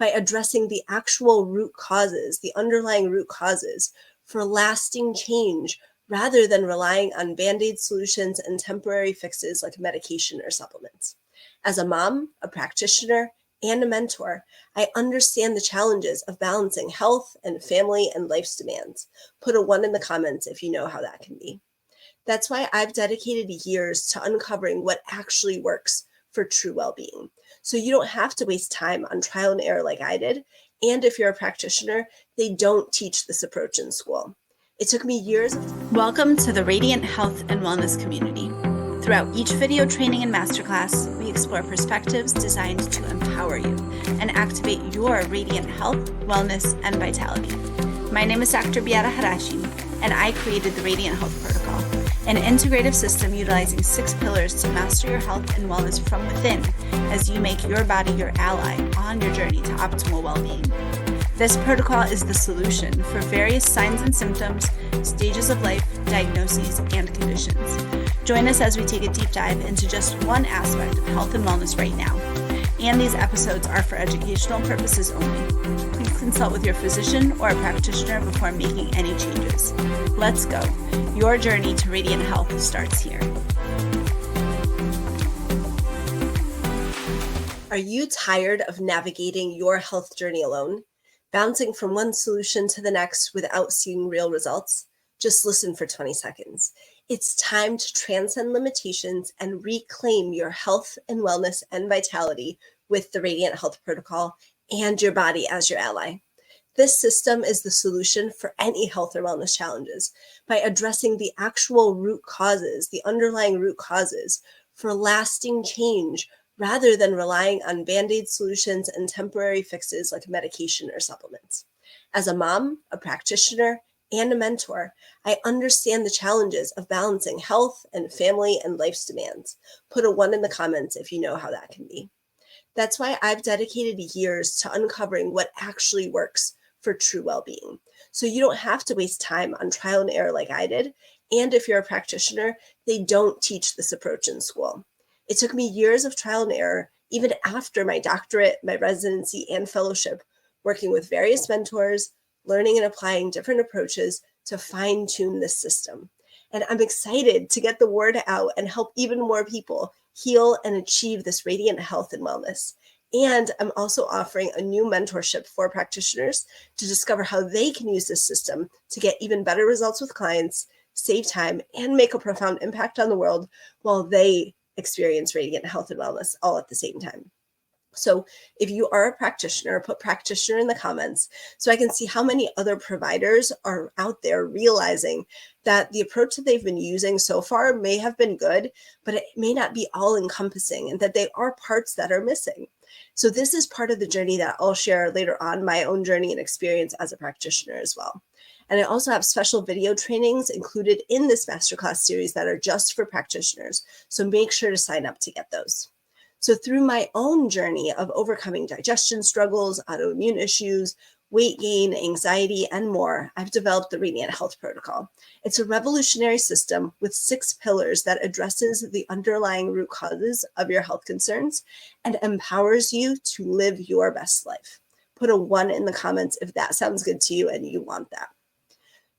by addressing the actual root causes, the underlying root causes for lasting change, rather than relying on band-aid solutions and temporary fixes like medication or supplements. As a mom, a practitioner, and a mentor, I understand the challenges of balancing health and family and life's demands. Put a 1 in the comments if you know how that can be. That's why I've dedicated years to uncovering what actually works for true well-being. So you don't have to waste time on trial and error like I did. And if you're a practitioner, they don't teach this approach in school. It took me years. Welcome to the Radiant Health and Wellness community. Throughout each video training and masterclass, we explore perspectives designed to empower you and activate your radiant health, wellness, and vitality. My name is Dr. Beata Harasim, and I created the Radiant Health Protocol, an integrative system utilizing 6 pillars to master your health and wellness from within as you make your body your ally on your journey to optimal well-being. This protocol is the solution for various signs and symptoms, stages of life, diagnoses, and conditions. Join us as we take a deep dive into just one aspect of health and wellness right now. And these episodes are for educational purposes only. Please consult with your physician or a practitioner before making any changes. Let's go. Your journey to radiant health starts here. Are you tired of navigating your health journey alone? Bouncing from one solution to the next without seeing real results? Just listen for 20 seconds. It's time to transcend limitations and reclaim your health and wellness and vitality with the Radiant Health Protocol and your body as your ally. This system is the solution for any health or wellness challenges by addressing the actual root causes, the underlying root causes for lasting change, rather than relying on band-aid solutions and temporary fixes like medication or supplements. As a mom, a practitioner, and a mentor, I understand the challenges of balancing health and family and life's demands. Put a 1 in the comments if you know how that can be. That's why I've dedicated years to uncovering what actually works for true well-being. So you don't have to waste time on trial and error like I did. And if you're a practitioner, they don't teach this approach in school. It took me years of trial and error, even after my doctorate, my residency, and fellowship, working with various mentors, learning and applying different approaches to fine-tune this system. And I'm excited to get the word out and help even more people heal and achieve this radiant health and wellness. And I'm also offering a new mentorship for practitioners to discover how they can use this system to get even better results with clients, save time, and make a profound impact on the world while they experience radiant health and wellness all at the same time. So if you are a practitioner, put practitioner in the comments so I can see how many other providers are out there realizing that the approach that they've been using so far may have been good, but it may not be all encompassing and that there are parts that are missing. So this is part of the journey that I'll share later on, my own journey and experience as a practitioner as well. And I also have special video trainings included in this Masterclass series that are just for practitioners. So make sure to sign up to get those. So through my own journey of overcoming digestion struggles, autoimmune issues, weight gain, anxiety, and more, I've developed the Radiant Health Protocol. It's a revolutionary system with 6 pillars that addresses the underlying root causes of your health concerns and empowers you to live your best life. Put a 1 in the comments if that sounds good to you and you want that.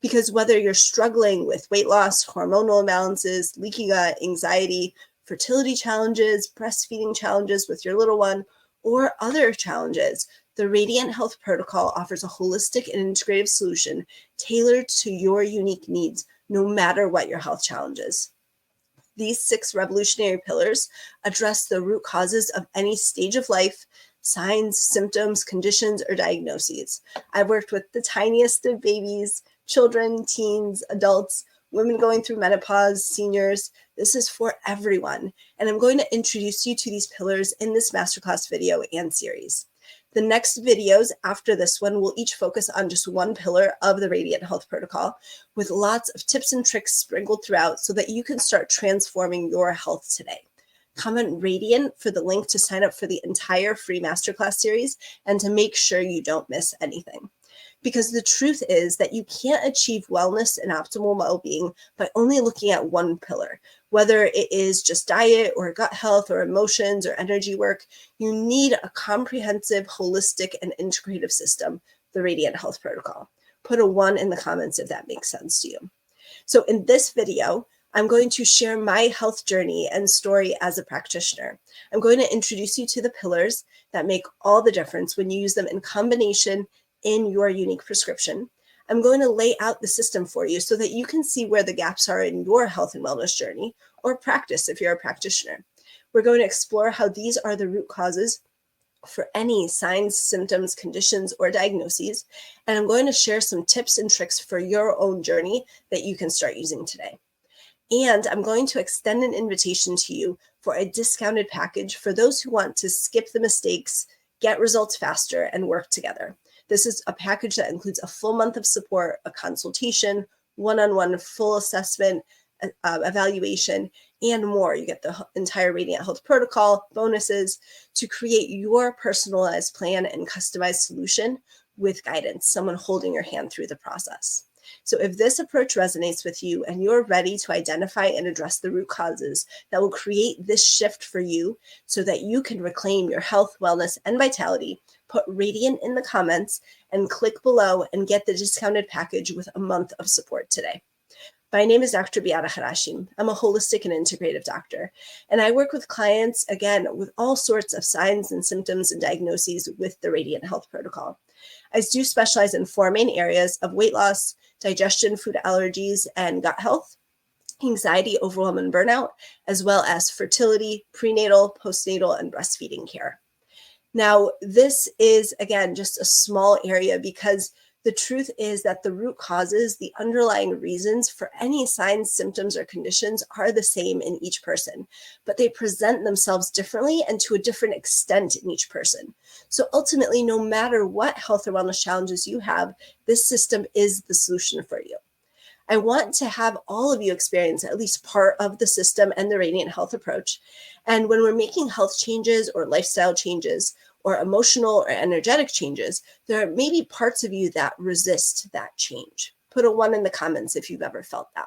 Because whether you're struggling with weight loss, hormonal imbalances, leaky gut, anxiety, fertility challenges, breastfeeding challenges with your little one, or other challenges, the Radiant Health Protocol offers a holistic and integrative solution tailored to your unique needs, no matter what your health challenges. These 6 revolutionary pillars address the root causes of any stage of life, signs, symptoms, conditions, or diagnoses. I've worked with the tiniest of babies, children, teens, adults, women going through menopause, seniors. This is for everyone. And I'm going to introduce you to these pillars in this masterclass video and series. The next videos after this one will each focus on just one pillar of the Radiant Health Protocol with lots of tips and tricks sprinkled throughout so that you can start transforming your health today. Comment Radiant for the link to sign up for the entire free masterclass series and to make sure you don't miss anything. Because the truth is that you can't achieve wellness and optimal well-being by only looking at one pillar. Whether it is just diet or gut health or emotions or energy work, you need a comprehensive, holistic, and integrative system, the Radiant Health Protocol. Put a 1 in the comments if that makes sense to you. So in this video, I'm going to share my health journey and story as a practitioner. I'm going to introduce you to the pillars that make all the difference when you use them in combination in your unique prescription. I'm going to lay out the system for you so that you can see where the gaps are in your health and wellness journey, or practice if you're a practitioner. We're going to explore how these are the root causes for any signs, symptoms, conditions, or diagnoses. And I'm going to share some tips and tricks for your own journey that you can start using today. And I'm going to extend an invitation to you for a discounted package for those who want to skip the mistakes, get results faster, and work together. This is a package that includes a full month of support, a consultation, one-on-one full assessment, evaluation, and more. You get the entire Radiant Health Protocol, bonuses to create your personalized plan and customized solution with guidance, someone holding your hand through the process. So if this approach resonates with you and you're ready to identify and address the root causes that will create this shift for you so that you can reclaim your health, wellness, and vitality, put Radiant in the comments and click below and get the discounted package with a month of support today. My name is Dr. Beata Harasim. I'm a holistic and integrative doctor, and I work with clients, again, with all sorts of signs and symptoms and diagnoses with the Radiant Health Protocol. I do specialize in 4 main areas of weight loss, digestion, food allergies, and gut health, anxiety, overwhelm, and burnout, as well as fertility, prenatal, postnatal, and breastfeeding care. Now, this is, again, just a small area because the truth is that the root causes, the underlying reasons for any signs, symptoms, or conditions are the same in each person, but they present themselves differently and to a different extent in each person. So ultimately, no matter what health or wellness challenges you have, this system is the solution for you. I want to have all of you experience at least part of the system and the Radiant Health approach. And when we're making health changes or lifestyle changes, or emotional or energetic changes, there may be parts of you that resist that change. Put a 1 in the comments if you've ever felt that.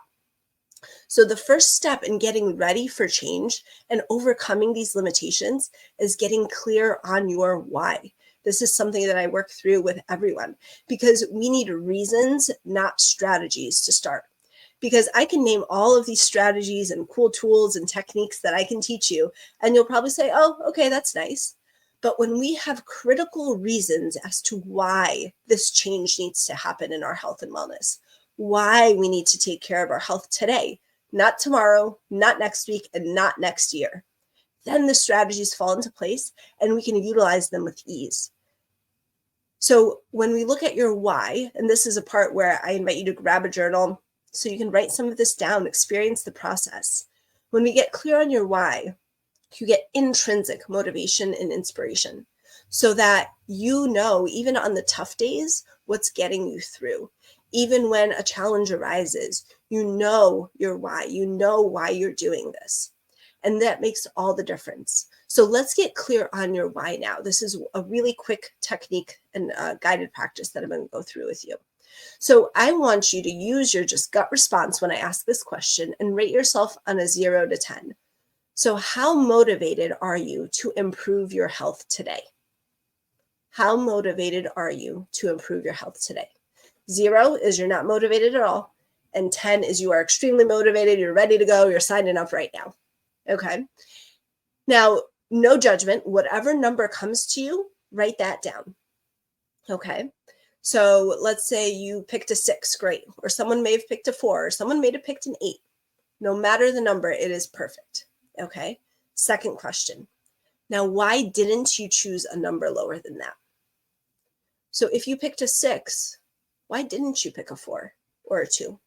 So the first step in getting ready for change and overcoming these limitations is getting clear on your why. This is something that I work through with everyone because we need reasons, not strategies to start. Because I can name all of these strategies and cool tools and techniques that I can teach you, and you'll probably say, oh, okay, that's nice. But when we have critical reasons as to why this change needs to happen in our health and wellness, why we need to take care of our health today, not tomorrow, not next week, and not next year, then the strategies fall into place and we can utilize them with ease. So when we look at your why, and this is a part where I invite you to grab a journal so you can write some of this down, experience the process. When we get clear on your why, you get intrinsic motivation and inspiration so that you know, even on the tough days, what's getting you through. Even when a challenge arises, you know your why, you know why you're doing this. And that makes all the difference. So let's get clear on your why now. This is a really quick technique and guided practice that I'm going to go through with you. So I want you to use your just gut response when I ask this question and rate yourself on a 0 to 10. So how motivated are you to improve your health today? How motivated are you to improve your health today? 0 is you're not motivated at all. And 10 is you are extremely motivated. You're ready to go. You're signing up right now. Okay. Now, no judgment. Whatever number comes to you, write that down. Okay. So let's say you picked a 6, great. Or someone may have picked a 4, or someone may have picked an 8. No matter the number, it is perfect. Okay. Second question. Now, why didn't you choose a number lower than that? So if you picked a 6, why didn't you pick a 4 or a 2?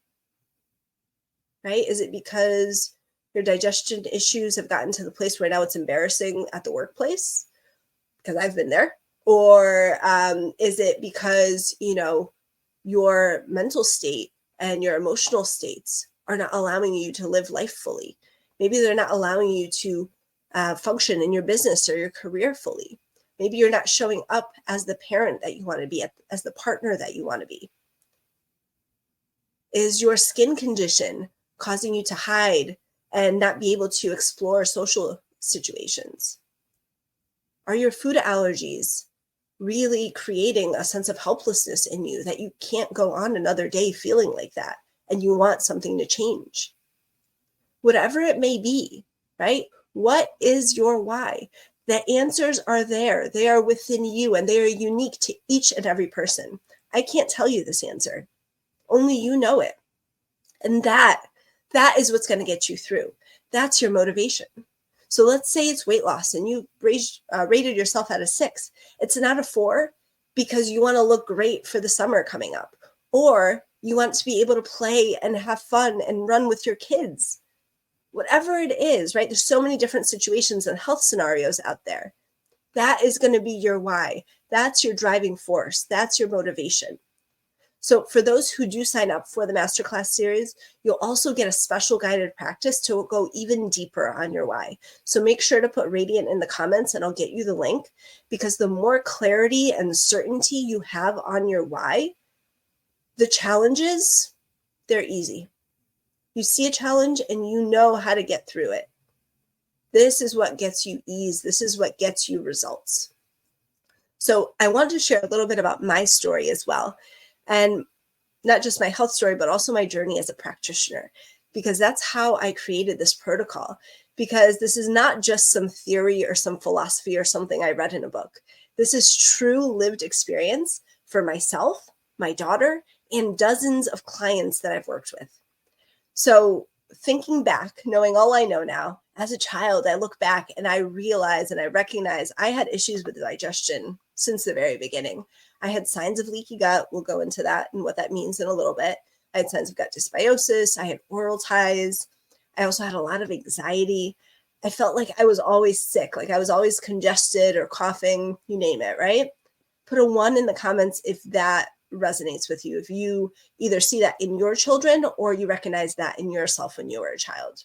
Right? Is it because your digestion issues have gotten to the place where now it's embarrassing at the workplace? Because I've been there. Or is it because, your mental state and your emotional states are not allowing you to live life fully? Maybe they're not allowing you to function in your business or your career fully. Maybe you're not showing up as the parent that you want to be, as the partner that you want to be. Is your skin condition causing you to hide and not be able to explore social situations? Are your food allergies really creating a sense of helplessness in you that you can't go on another day feeling like that and you want something to change? Whatever it may be, right? What is your why? The answers are there. They are within you and they are unique to each and every person. I can't tell you this answer. Only you know it. And that is what's going to get you through. That's your motivation. So let's say it's weight loss and you rated yourself at a 6. It's not a 4 because you want to look great for the summer coming up, or you want to be able to play and have fun and run with your kids. Whatever it is, right? There's so many different situations and health scenarios out there. That is going to be your why. That's your driving force. That's your motivation. So for those who do sign up for the Masterclass series, you'll also get a special guided practice to go even deeper on your why. So make sure to put Radiant in the comments and I'll get you the link, because the more clarity and certainty you have on your why, the challenges, they're easy. You see a challenge and you know how to get through it. This is what gets you ease. This is what gets you results. So I wanted to share a little bit about my story as well. And not just my health story, but also my journey as a practitioner, because that's how I created this protocol. Because this is not just some theory or some philosophy or something I read in a book. This is true lived experience for myself, my daughter, and dozens of clients that I've worked with. So thinking back, knowing all I know now, as a child, I look back and I realize and I recognize I had issues with digestion since the very beginning. I had signs of leaky gut. We'll go into that and what that means in a little bit. I had signs of gut dysbiosis. I had oral ties. I also had a lot of anxiety. I felt like I was always sick, like I was always congested or coughing, you name it, right? Put a 1 in the comments if that resonates with you, if you either see that in your children or you recognize that in yourself when you were a child.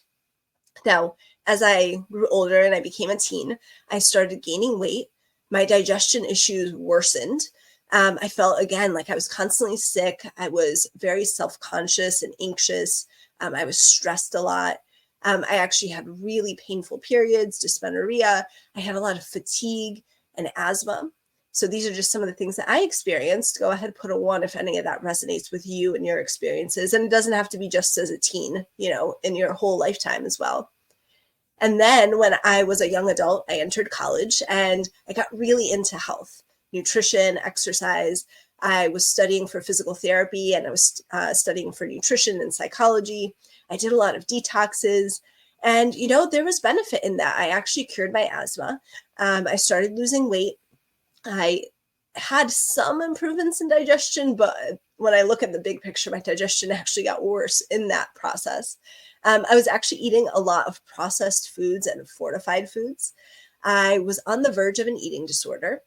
Now, as I grew older and I became a teen, I started gaining weight. My digestion issues worsened. I felt, again, like I was constantly sick. I was very self-conscious and anxious. I was stressed a lot. I actually had really painful periods, dysmenorrhea. I had a lot of fatigue and asthma. So these are just some of the things that I experienced. Go ahead, put a 1 if any of that resonates with you and your experiences. And it doesn't have to be just as a teen, in your whole lifetime as well. And then when I was a young adult, I entered college and I got really into health, nutrition, exercise. I was studying for physical therapy and I was studying for nutrition and psychology. I did a lot of detoxes. And, there was benefit in that. I actually cured my asthma. I started losing weight. I had some improvements in digestion, but when I look at the big picture, my digestion actually got worse in that process. I was actually eating a lot of processed foods and fortified foods. I was on the verge of an eating disorder.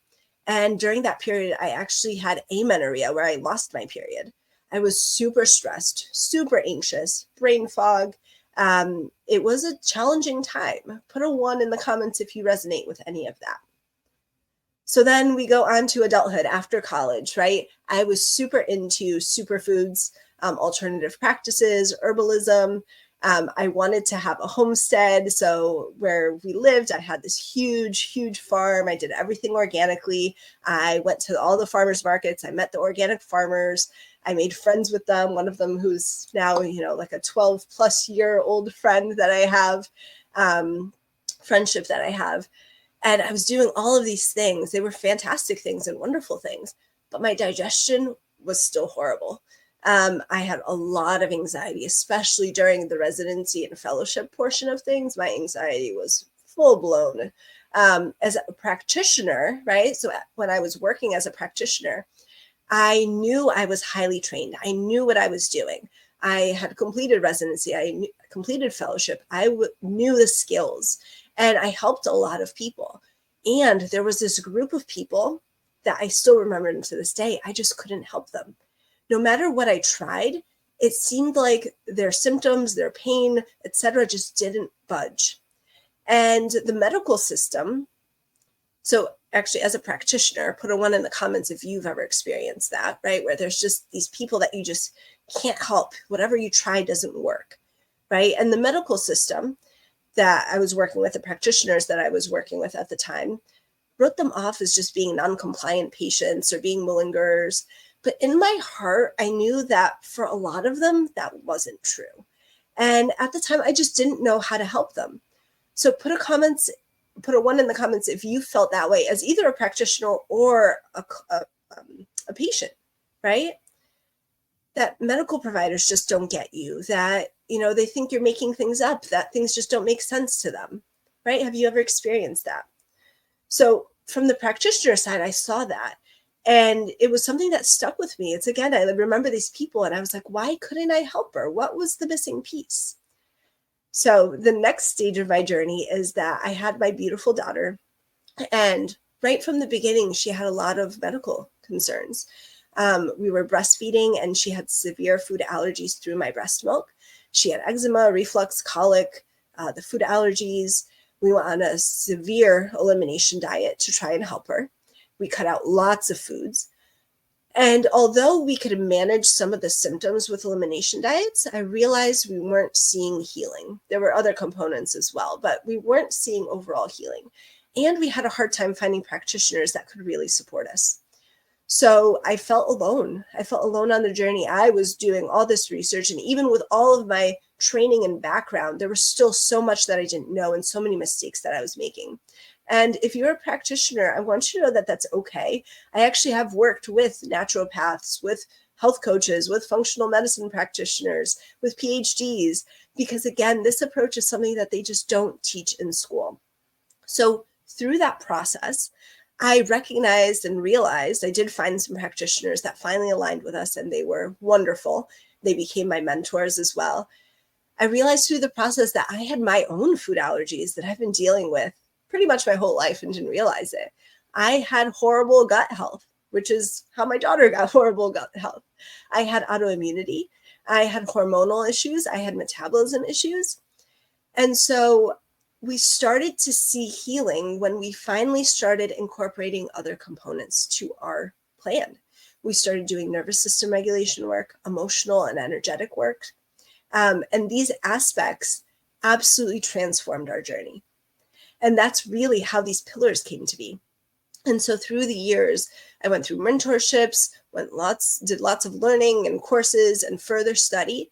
And during that period, I actually had amenorrhea where I lost my period. I was super stressed, super anxious, brain fog. It was a challenging time. Put a 1 in the comments if you resonate with any of that. So then we go on to adulthood after college, right? I was super into superfoods, alternative practices, herbalism. I wanted to have a homestead. So where we lived, I had this huge, huge farm. I did everything organically. I went to all the farmers markets. I met the organic farmers. I made friends with them. One of them who's now, like a 12-plus-year-old friend that I have, friendship that I have. And I was doing all of these things. They were fantastic things and wonderful things, but my digestion was still horrible. I had a lot of anxiety, especially during the residency and fellowship portion of things. My anxiety was full blown. As a practitioner, right? So when I was working as a practitioner, I knew I was highly trained. I knew what I was doing. I had completed residency. I completed fellowship. I knew the skills. And I helped a lot of people. And there was this group of people that I still remember to this day. I just couldn't help them. No matter what I tried, it seemed like their symptoms, their pain, etc., just didn't budge. And the medical system, so actually as a practitioner, put a 1 in the comments if you've ever experienced that, right? Where there's just these people that you just can't help. Whatever you try doesn't work. right? And the medical system that I was working with, the practitioners that I was working with at the time, wrote them off as just being non-compliant patients or being malingers. But in my heart, I knew that for a lot of them, that wasn't true. And at the time, I just didn't know how to help them. So put a 1 in the comments if you felt that way as either a practitioner or a patient, right? That medical providers just don't get you, that, they think you're making things up, that things just don't make sense to them, right? Have you ever experienced that? So from the practitioner side, I saw that. And it was something that stuck with me. It's again, I remember these people and I was like, why couldn't I help her? What was the missing piece? So the next stage of my journey is that I had my beautiful daughter. And right from the beginning, she had a lot of medical concerns. We were breastfeeding and she had severe food allergies through my breast milk. She had eczema, reflux, colic, the food allergies. We went on a severe elimination diet to try and help her. We cut out lots of foods. And although we could manage some of the symptoms with elimination diets, I realized we weren't seeing healing. There were other components as well, but we weren't seeing overall healing. And we had a hard time finding practitioners that could really support us. So I felt alone. I felt alone on the journey. I was doing all this research, and even with all of my training and background, there was still so much that I didn't know and so many mistakes that I was making. And if you're a practitioner, I want you to know that that's okay. I actually have worked with naturopaths, with health coaches, with functional medicine practitioners, with PhDs, because again, this approach is something that they just don't teach in school. So through that process, I recognized and realized I did find some practitioners that finally aligned with us, and they were wonderful. They became my mentors as well. I realized through the process that I had my own food allergies that I've been dealing with pretty much my whole life and didn't realize it. I had horrible gut health, which is how my daughter got horrible gut health. I had autoimmunity. I had hormonal issues. I had metabolism issues. And so we started to see healing when we finally started incorporating other components to our plan. We started doing nervous system regulation work, emotional and energetic work. And these aspects absolutely transformed our journey. And that's really how these pillars came to be. And so through the years, I went through mentorships, did lots of learning and courses and further study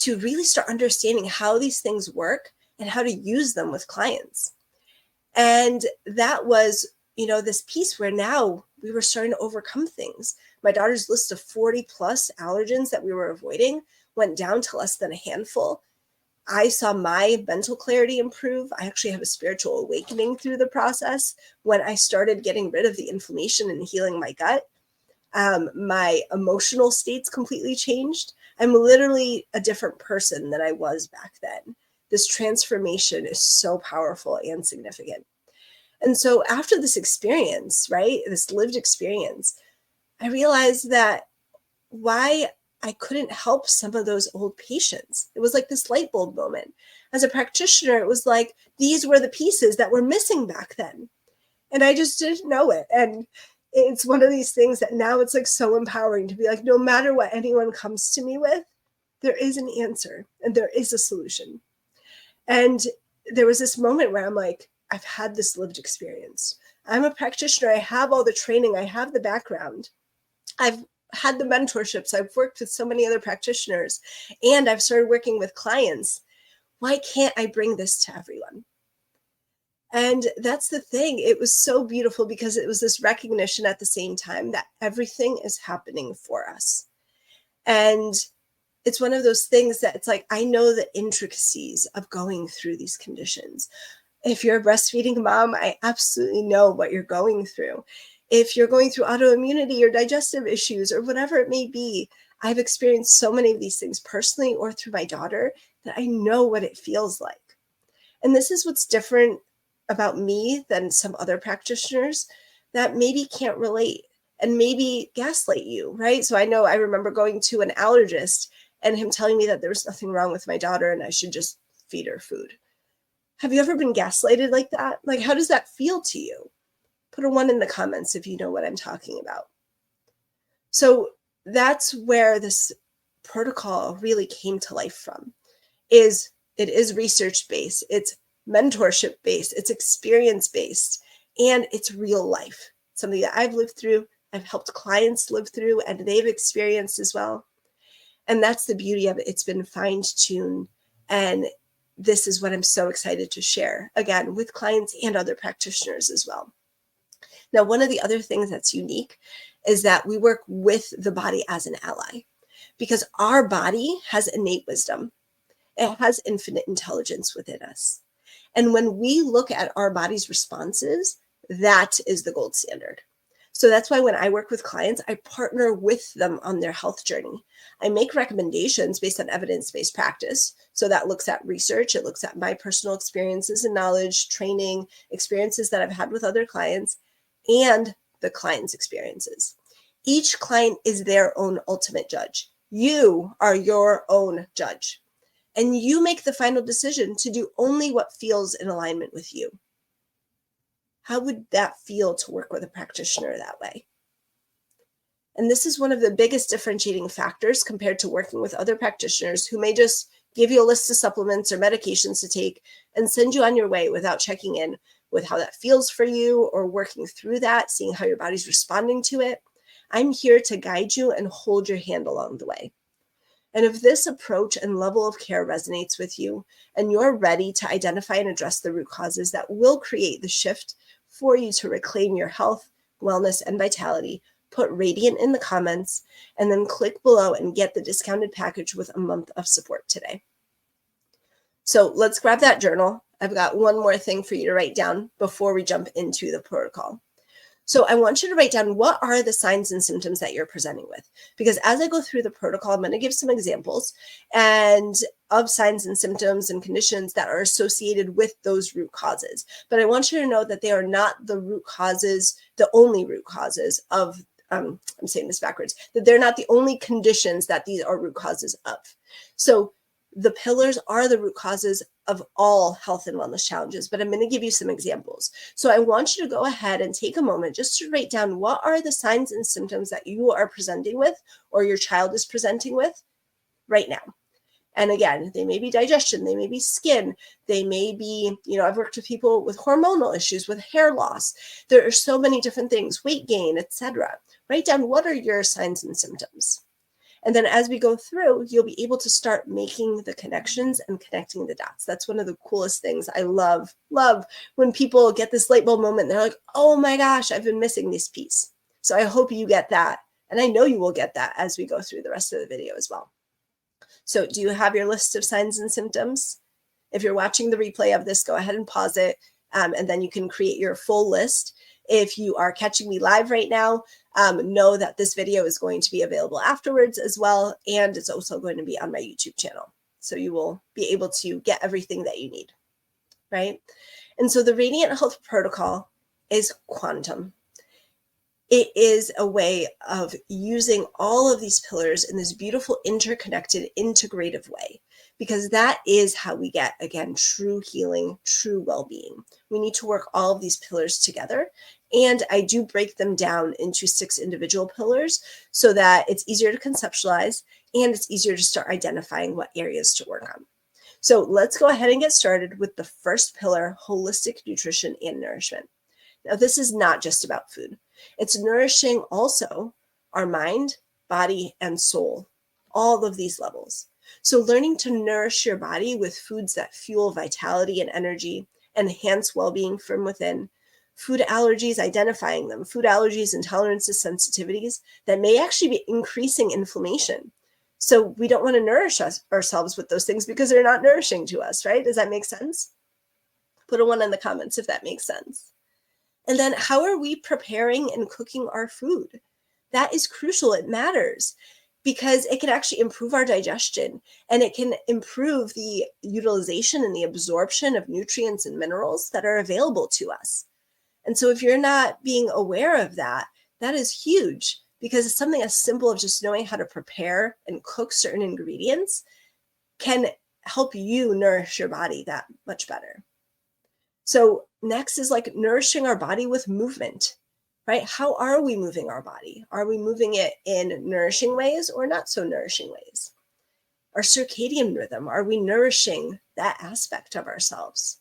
to really start understanding how these things work and how to use them with clients. And that was, this piece where now we were starting to overcome things. My daughter's list of 40 plus allergens that we were avoiding went down to less than a handful. I saw my mental clarity improve. I actually have a spiritual awakening through the process when I started getting rid of the inflammation and healing my gut. My emotional states completely changed. I'm literally a different person than I was back then. This transformation is so powerful and significant. And so after this experience, right, this lived experience, I realized that why I couldn't help some of those old patients. It was like this light bulb moment. As a practitioner, it was like these were the pieces that were missing back then. And I just didn't know it. And it's one of these things that now it's like so empowering to be like, no matter what anyone comes to me with, there is an answer and there is a solution. And there was this moment where I'm like, I've had this lived experience. I'm a practitioner. I have all the training. I have the background. I've had the mentorships. I've worked with so many other practitioners, and I've started working with clients. Why can't I bring this to everyone? And that's the thing. It was so beautiful because it was this recognition at the same time that everything is happening for us. And it's one of those things that it's like, I know the intricacies of going through these conditions. If you're a breastfeeding mom, I absolutely know what you're going through. If you're going through autoimmunity or digestive issues or whatever it may be, I've experienced so many of these things personally or through my daughter that I know what it feels like. And this is what's different about me than some other practitioners that maybe can't relate and maybe gaslight you, right? So I remember going to an allergist and him telling me that there was nothing wrong with my daughter and I should just feed her food. Have you ever been gaslighted like that? Like, how does that feel to you? Put a 1 in the comments if you know what I'm talking about. So that's where this protocol really came to life from. it is research-based, it's mentorship-based, it's experience-based, and it's real life. Something that I've lived through, I've helped clients live through, and they've experienced as well. And that's the beauty of it. It's been fine-tuned, and this is what I'm so excited to share, again, with clients and other practitioners as well. Now, one of the other things that's unique is that we work with the body as an ally, because our body has innate wisdom. It has infinite intelligence within us. And when we look at our body's responses, that is the gold standard. So that's why when I work with clients, I partner with them on their health journey. I make recommendations based on evidence-based practice. So that looks at research, it looks at my personal experiences and knowledge, training, experiences that I've had with other clients, and the client's experiences. Each client is their own ultimate judge. You are your own judge. And you make the final decision to do only what feels in alignment with you. How would that feel to work with a practitioner that way? And this is one of the biggest differentiating factors compared to working with other practitioners who may just give you a list of supplements or medications to take and send you on your way without checking in with how that feels for you or working through that, seeing how your body's responding to it. I'm here to guide you and hold your hand along the way. And if this approach and level of care resonates with you, and you're ready to identify and address the root causes that will create the shift for you to reclaim your health, wellness, and vitality, put Radiant in the comments, and then click below and get the discounted package with a month of support today. So let's grab that journal. I've got one more thing for you to write down before we jump into the protocol. So I want you to write down, what are the signs and symptoms that you're presenting with? Because as I go through the protocol, I'm going to give some examples of signs and symptoms and conditions that are associated with those root causes. But I want you to know that they are not the root causes, the only root causes of, I'm saying this backwards, that they're not the only conditions that these are root causes of. So the pillars are the root causes of all health and wellness challenges, but I'm going to give you some examples. So I want you to go ahead and take a moment just to write down, what are the signs and symptoms that you are presenting with or your child is presenting with right now. And again, they may be digestion, they may be skin, they may be, I've worked with people with hormonal issues, with hair loss. There are so many different things, weight gain, etc. Write down, what are your signs and symptoms? And then as we go through, you'll be able to start making the connections and connecting the dots. That's one of the coolest things. I love when people get this light bulb moment. They're like, oh my gosh, I've been missing this piece. So I hope you get that. And I know you will get that as we go through the rest of the video as well. So do you have your list of signs and symptoms? If you're watching the replay of this, go ahead and pause it. And then you can create your full list. If you are catching me live right now, know that this video is going to be available afterwards as well. And it's also going to be on my YouTube channel. So you will be able to get everything that you need, right? And so the Radiant Health Protocol is quantum. It is a way of using all of these pillars in this beautiful, interconnected, integrative way, because that is how we get, again, true healing, true well-being. We need to work all of these pillars together. And I do break them down into 6 individual pillars so that it's easier to conceptualize and it's easier to start identifying what areas to work on. So let's go ahead and get started with the first pillar, holistic nutrition and nourishment. Now, this is not just about food. It's nourishing also our mind, body, and soul, all of these levels. So learning to nourish your body with foods that fuel vitality and energy, enhance well-being from within, food allergies, identifying them, food allergies, intolerances, sensitivities that may actually be increasing inflammation. So we don't want to nourish ourselves with those things because they're not nourishing to us, right? Does that make sense? Put a 1 in the comments if that makes sense. And then how are we preparing and cooking our food? That is crucial. It matters because it can actually improve our digestion and it can improve the utilization and the absorption of nutrients and minerals that are available to us. And so if you're not being aware of that, that is huge, because it's something as simple as just knowing how to prepare and cook certain ingredients can help you nourish your body that much better. So next is like nourishing our body with movement, right? How are we moving our body? Are we moving it in nourishing ways or not so nourishing ways? Our circadian rhythm, are we nourishing that aspect of ourselves?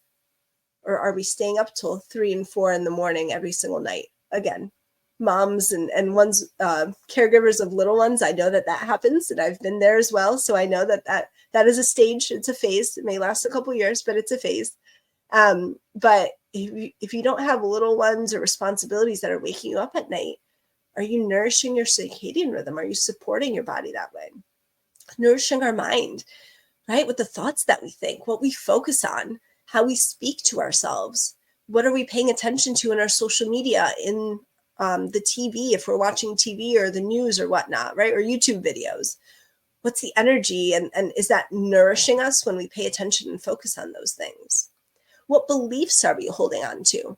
Or are we staying up till 3 and 4 in the morning every single night? Again, moms and ones, caregivers of little ones, I know that happens, and I've been there as well. So I know that is a stage, it's a phase. It may last a couple of years, but it's a phase. But if you don't have little ones or responsibilities that are waking you up at night, are you nourishing your circadian rhythm? Are you supporting your body that way? Nourishing our mind, right? With the thoughts that we think, what we focus on, how we speak to ourselves. What are we paying attention to in our social media, in the TV, if we're watching TV or the news or whatnot, right? Or YouTube videos. What's the energy, and is that nourishing us when we pay attention and focus on those things? What beliefs are we holding on to,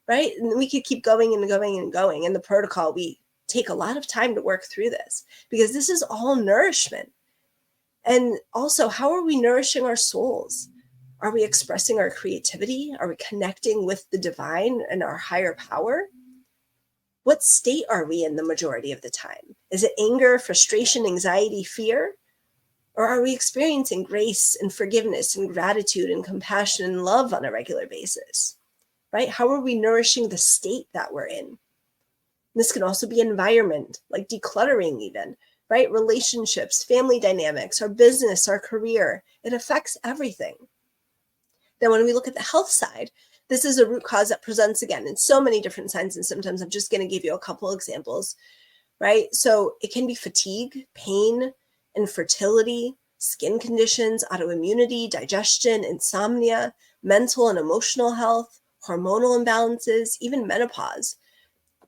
right? And we could keep going and going and going. In the protocol, we take a lot of time to work through this because this is all nourishment. And also, how are we nourishing our souls? Are we expressing our creativity? Are we connecting with the divine and our higher power? What state are we in the majority of the time? Is it anger, frustration, anxiety, fear? Or are we experiencing grace and forgiveness and gratitude and compassion and love on a regular basis? Right? How are we nourishing the state that we're in? This can also be environment, like decluttering even, right? Relationships, family dynamics, our business, our career. It affects everything. Then when we look at the health side, this is a root cause that presents again in so many different signs and symptoms. I'm just going to give you a couple examples, right? So it can be fatigue, pain, infertility, skin conditions, autoimmunity, digestion, insomnia, mental and emotional health, hormonal imbalances, even menopause,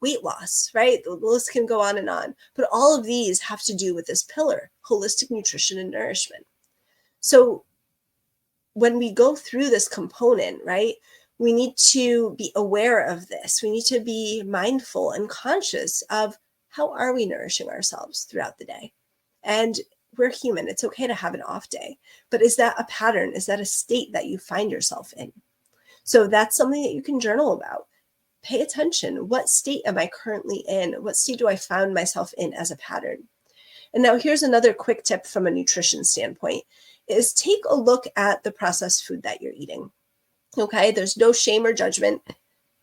weight loss, right? The list can go on. But all of these have to do with this pillar, holistic nutrition and nourishment. So when we go through this component, right, we need to be aware of this. We need to be mindful and conscious of how are we nourishing ourselves throughout the day. And we're human. It's okay to have an off day. But is that a pattern? Is that a state that you find yourself in? So that's something that you can journal about. Pay attention. What state am I currently in? What state do I find myself in as a pattern? And now here's another quick tip from a nutrition standpoint is take a look at the processed food that you're eating. Okay, there's no shame or judgment.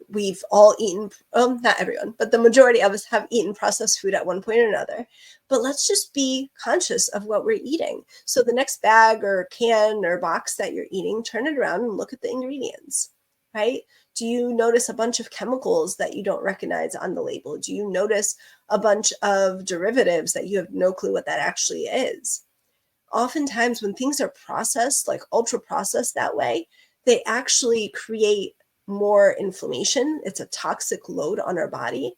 We've all eaten, not everyone, but the majority of us have eaten processed food at one point or another. But let's just be conscious of what we're eating. So the next bag or can or box that you're eating, turn it around and look at the ingredients, right? Do you notice a bunch of chemicals that you don't recognize on the label? Do you notice a bunch of derivatives that you have no clue what that actually is? Oftentimes when things are processed, like ultra processed that way, they actually create more inflammation. It's a toxic load on our body,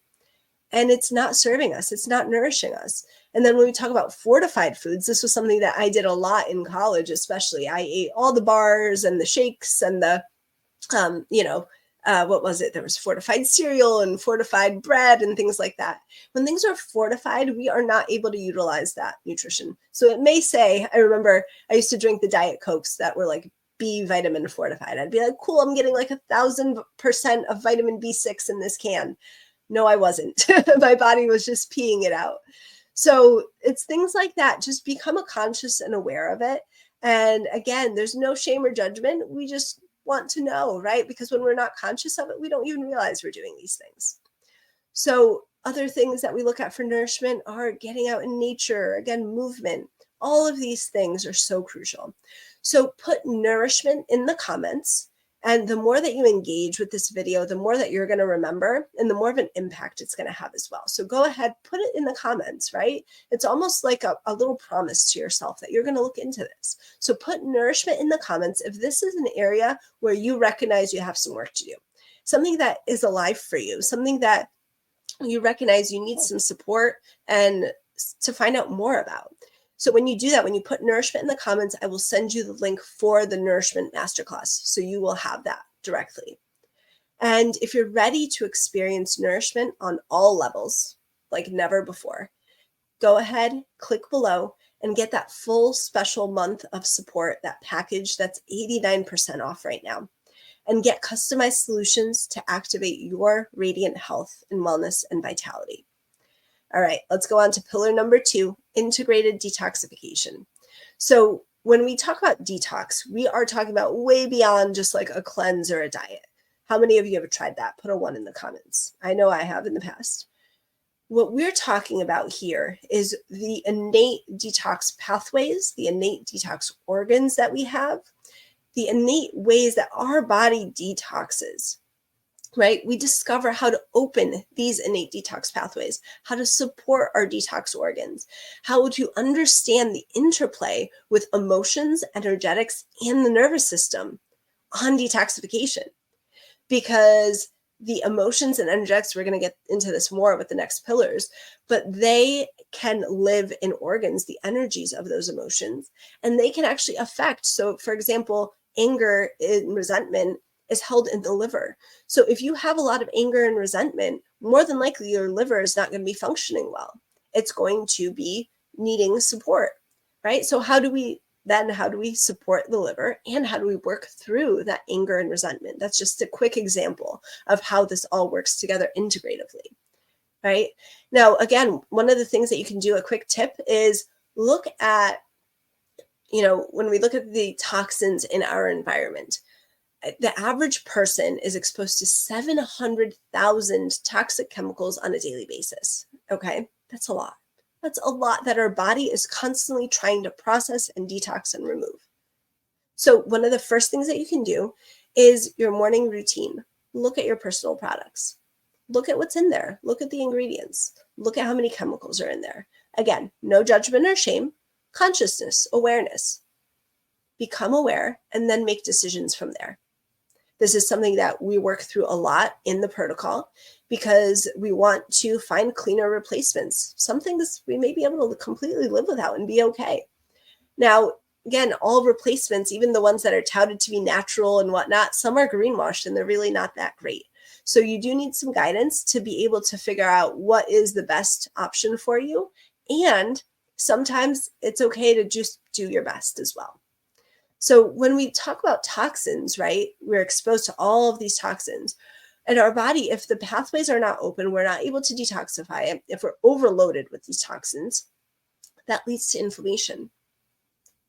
and it's not serving us. It's not nourishing us. And then when we talk about fortified foods, this was something that I did a lot in college, especially. I ate all the bars and the shakes and the, what was it? There was fortified cereal and fortified bread and things like that. When things are fortified, we are not able to utilize that nutrition. So it may say, I remember I used to drink the Diet Cokes that were like B vitamin fortified. I'd be like, cool, I'm getting like 1,000% of vitamin B6 in this can. No, I wasn't. My body was just peeing it out. So it's things like that. Just become conscious and aware of it. And again, there's no shame or judgment. We just want to know, right? Because when we're not conscious of it, we don't even realize we're doing these things. So other things that we look at for nourishment are getting out in nature, again, movement. All of these things are so crucial. So put nourishment in the comments. And the more that you engage with this video, the more that you're going to remember and the more of an impact it's going to have as well. So go ahead, put it in the comments, right? It's almost like a little promise to yourself that you're going to look into this. So put nourishment in the comments if this is an area where you recognize you have some work to do, something that is alive for you, something that you recognize you need some support and to find out more about. So when you do that, when you put nourishment in the comments, I will send you the link for the nourishment masterclass. So you will have that directly. And if you're ready to experience nourishment on all levels, like never before, go ahead, click below and get that full special month of support, that package that's 89% off right now, and get customized solutions to activate your radiant health and wellness and vitality. All right, let's go on to pillar number 2, integrated detoxification. So when we talk about detox, we are talking about way beyond just like a cleanse or a diet. How many of you have tried that? Put a 1 in the comments. I know I have in the past. What we're talking about here is the innate detox pathways, the innate detox organs that we have, the innate ways that our body detoxes, right? We discover how to open these innate detox pathways, how to support our detox organs, how to understand the interplay with emotions, energetics, and the nervous system on detoxification. Because the emotions and energetics, we're going to get into this more with the next pillars, but they can live in organs, the energies of those emotions, and they can actually affect. So, for example, anger and resentment is held in the liver. So if you have a lot of anger and resentment, more than likely your liver is not going to be functioning well. It's going to be needing support, right? So how do we support the liver, and how do we work through that anger and resentment? That's just a quick example of how this all works together integratively, right? Now, again, one of the things that you can do, a quick tip, is look at, when we look at the toxins in our environment, the average person is exposed to 700,000 toxic chemicals on a daily basis. Okay, that's a lot. That's a lot that our body is constantly trying to process and detox and remove. So one of the first things that you can do is your morning routine. Look at your personal products. Look at what's in there. Look at the ingredients. Look at how many chemicals are in there. Again, no judgment or shame, consciousness, awareness. Become aware and then make decisions from there. This is something that we work through a lot in the protocol because we want to find cleaner replacements, some things we may be able to completely live without and be okay. Now, again, all replacements, even the ones that are touted to be natural and whatnot, some are greenwashed and they're really not that great. So you do need some guidance to be able to figure out what is the best option for you. And sometimes it's okay to just do your best as well. So when we talk about toxins, right, we're exposed to all of these toxins. And our body, if the pathways are not open, we're not able to detoxify it. If we're overloaded with these toxins, that leads to inflammation.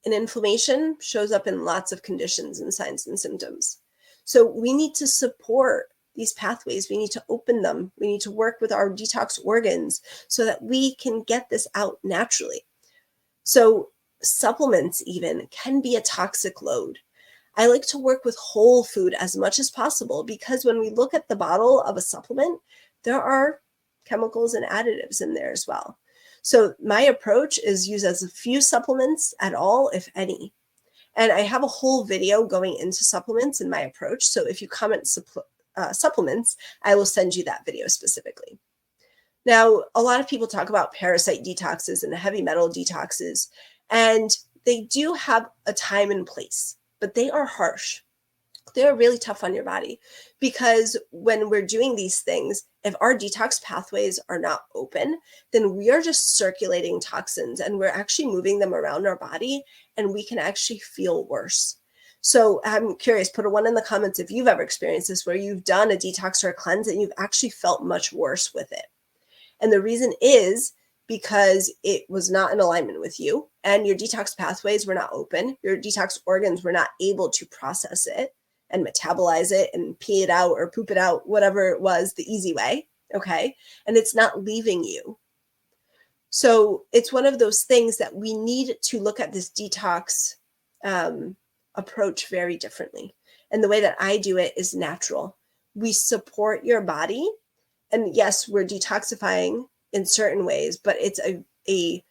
And inflammation shows up in lots of conditions and signs and symptoms. So we need to support these pathways. We need to open them. We need to work with our detox organs so that we can get this out naturally. So supplements even can be a toxic load. I like to work with whole food as much as possible because when we look at the bottle of a supplement, there are chemicals and additives in there as well. So my approach is use as few supplements at all, if any. And I have a whole video going into supplements in my approach. So if you comment supplements, I will send you that video specifically. Now, a lot of people talk about parasite detoxes and heavy metal detoxes, and they do have a time and place, but they are harsh. They are really tough on your body because when we're doing these things, if our detox pathways are not open, then we are just circulating toxins and we're actually moving them around our body and we can actually feel worse. So I'm curious, put a 1 in the comments if you've ever experienced this, where you've done a detox or a cleanse and you've actually felt much worse with it. And the reason is because it was not in alignment with you and your detox pathways were not open. Your detox organs were not able to process it and metabolize it and pee it out or poop it out, whatever it was, the easy way. Okay. And it's not leaving you. So it's one of those things that we need to look at this detox approach very differently. And the way that I do it is natural. We support your body. And yes, we're detoxifying in certain ways, but it's a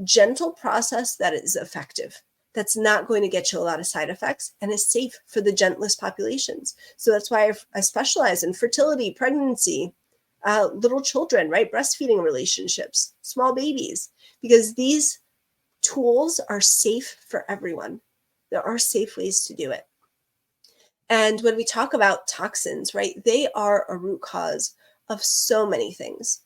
gentle process that is effective. That's not going to get you a lot of side effects and is safe for the gentlest populations. So that's why I specialize in fertility, pregnancy, little children, right? Breastfeeding relationships, small babies, because these tools are safe for everyone. There are safe ways to do it. And when we talk about toxins, right, they are a root cause of so many things.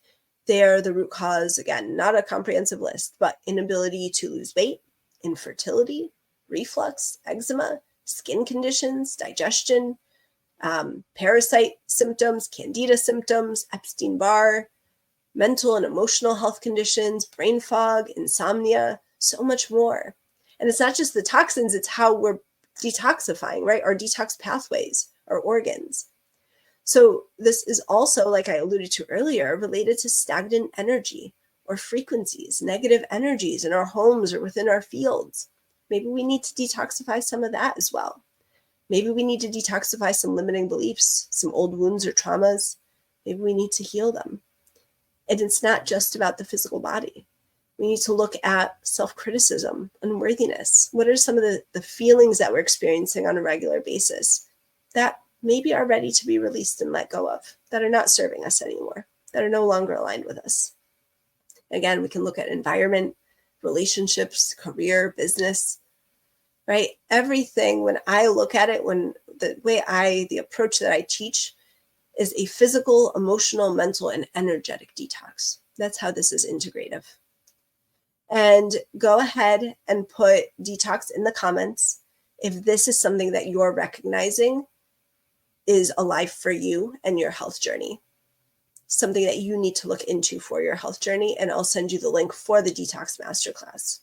They're the root cause, again, not a comprehensive list, but inability to lose weight, infertility, reflux, eczema, skin conditions, digestion, parasite symptoms, candida symptoms, Epstein-Barr, mental and emotional health conditions, brain fog, insomnia, so much more. And it's not just the toxins, it's how we're detoxifying, right? Our detox pathways, our organs. So this is also, like I alluded to earlier, related to stagnant energy or frequencies, negative energies in our homes or within our fields. Maybe we need to detoxify some of that as well. Maybe we need to detoxify some limiting beliefs, some old wounds or traumas. Maybe we need to heal them. And it's not just about the physical body. We need to look at self-criticism, unworthiness. What are some of the feelings that we're experiencing on a regular basis that maybe are ready to be released and let go of, that are not serving us anymore, that are no longer aligned with us? Again, we can look at environment, relationships, career, business, right? Everything, when I look at it, the approach that I teach is a physical, emotional, mental, and energetic detox. That's how this is integrative. And go ahead and put detox in the comments if this is something that you're recognizing is alive for you and your health journey, something that you need to look into for your health journey. And I'll send you the link for the Detox Masterclass.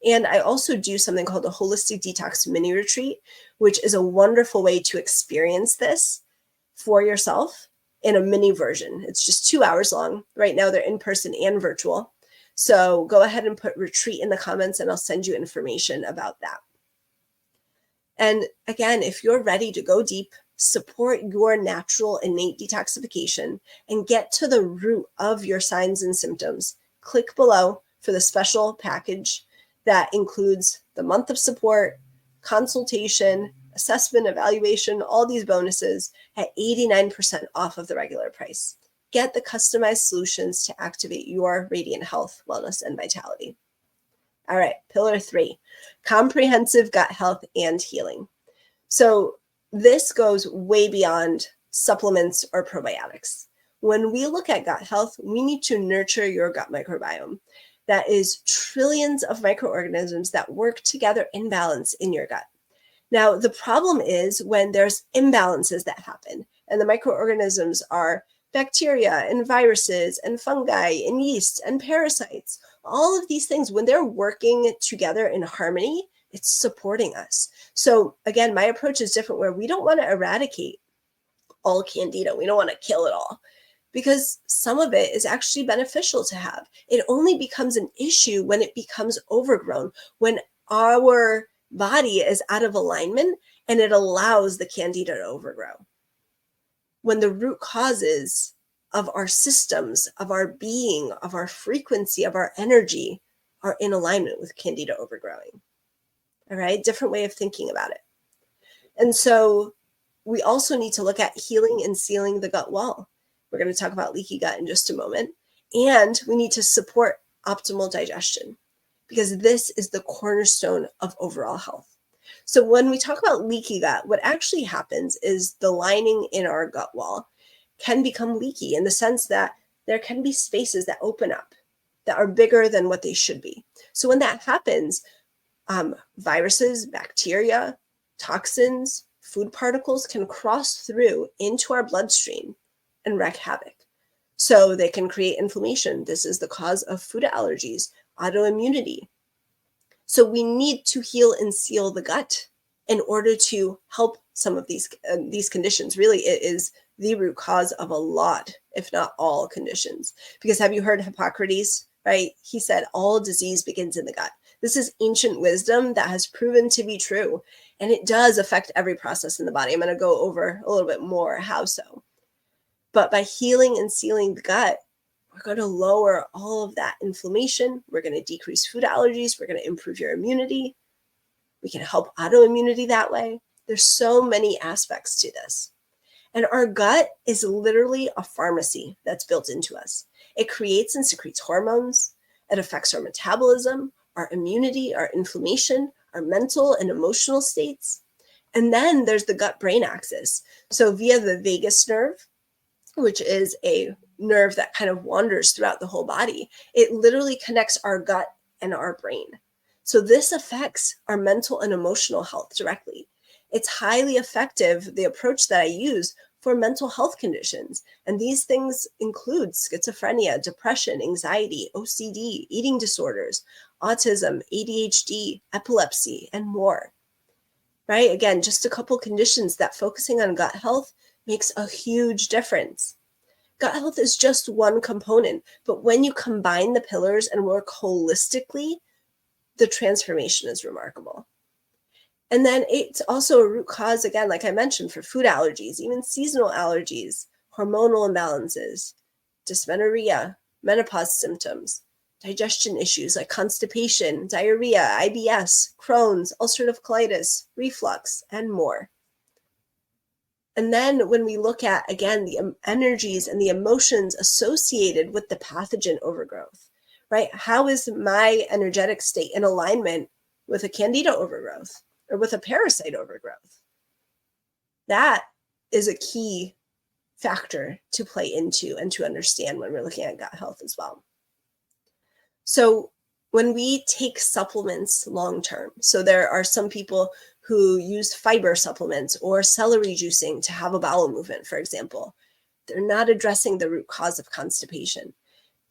And I also do something called a Holistic Detox Mini Retreat, which is a wonderful way to experience this for yourself in a mini version. It's just 2 hours long. Right now, they're in person and virtual. So go ahead and put retreat in the comments and I'll send you information about that. And again, if you're ready to go deep, support your natural innate detoxification, and get to the root of your signs and symptoms, click below for the special package that includes the month of support, consultation, assessment, evaluation, all these bonuses at 89% off of the regular price. Get the customized solutions to activate your radiant health, wellness, and vitality. All right, pillar 3, comprehensive gut health and healing. So this goes way beyond supplements or probiotics. When we look at gut health, we need to nurture your gut microbiome. That is trillions of microorganisms that work together in balance in your gut. Now, the problem is when there's imbalances that happen, and the microorganisms are bacteria and viruses and fungi and yeast and parasites. All of these things, when they're working together in harmony, it's supporting us. So again, my approach is different, where we don't want to eradicate all candida. We don't want to kill it all, because some of it is actually beneficial to have. It only becomes an issue when it becomes overgrown, when our body is out of alignment and it allows the candida to overgrow. When the root causes of our systems, of our being, of our frequency, of our energy are in alignment with candida overgrowing. All right, different way of thinking about it. And so we also need to look at healing and sealing the gut wall. We're going to talk about leaky gut in just a moment. And we need to support optimal digestion, because this is the cornerstone of overall health. So when we talk about leaky gut, what actually happens is the lining in our gut wall can become leaky, in the sense that there can be spaces that open up that are bigger than what they should be. So when that happens, viruses, bacteria, toxins, food particles can cross through into our bloodstream and wreak havoc. So they can create inflammation. This is the cause of food allergies, autoimmunity. So we need to heal and seal the gut in order to help some of these conditions. Really, it is the root cause of a lot, if not all, conditions. Because have you heard Hippocrates, right? He said all disease begins in the gut. This is ancient wisdom that has proven to be true, and it does affect every process in the body. I'm going to go over a little bit more how so. But by healing and sealing the gut, we're going to lower all of that inflammation. We're going to decrease food allergies. We're going to improve your immunity. We can help autoimmunity that way. There's so many aspects to this. And our gut is literally a pharmacy that's built into us. It creates and secretes hormones. It affects our metabolism, our immunity, our inflammation, our mental and emotional states. And then there's the gut-brain axis. So via the vagus nerve, which is a nerve that kind of wanders throughout the whole body, it literally connects our gut and our brain. So this affects our mental and emotional health directly. It's highly effective, the approach that I use, for mental health conditions. And these things include schizophrenia, depression, anxiety, OCD, eating disorders, autism, ADHD, epilepsy, and more. Right? Again, just a couple conditions that focusing on gut health makes a huge difference. Gut health is just one component, but when you combine the pillars and work holistically, the transformation is remarkable. And then it's also a root cause, again, like I mentioned, for food allergies, even seasonal allergies, hormonal imbalances, dysmenorrhea, menopause symptoms, digestion issues like constipation, diarrhea, IBS, Crohn's, ulcerative colitis, reflux, and more. And then when we look at, again, the energies and the emotions associated with the pathogen overgrowth, right? How is my energetic state in alignment with a candida overgrowth or with a parasite overgrowth? That is a key factor to play into and to understand when we're looking at gut health as well. So when we take supplements long-term, so there are some people who use fiber supplements or celery juicing to have a bowel movement, for example, they're not addressing the root cause of constipation.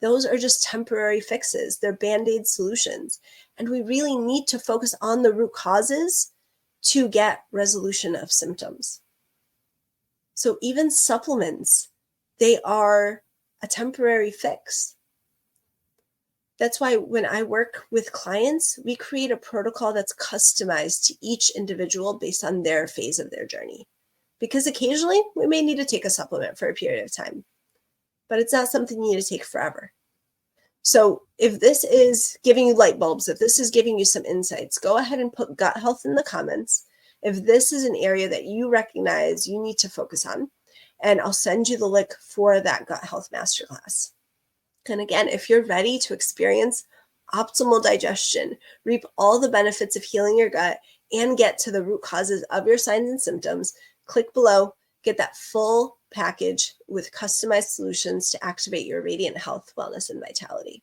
Those are just temporary fixes. They're Band-Aid solutions. And we really need to focus on the root causes to get resolution of symptoms. So even supplements, they are a temporary fix. That's why when I work with clients, we create a protocol that's customized to each individual based on their phase of their journey. Because occasionally we may need to take a supplement for a period of time, but it's not something you need to take forever. So if this is giving you light bulbs, if this is giving you some insights, go ahead and put gut health in the comments. If this is an area that you recognize you need to focus on, and I'll send you the link for that gut health masterclass. And again, if you're ready to experience optimal digestion, reap all the benefits of healing your gut, and get to the root causes of your signs and symptoms, click below, get that full package with customized solutions to activate your radiant health, wellness, and vitality.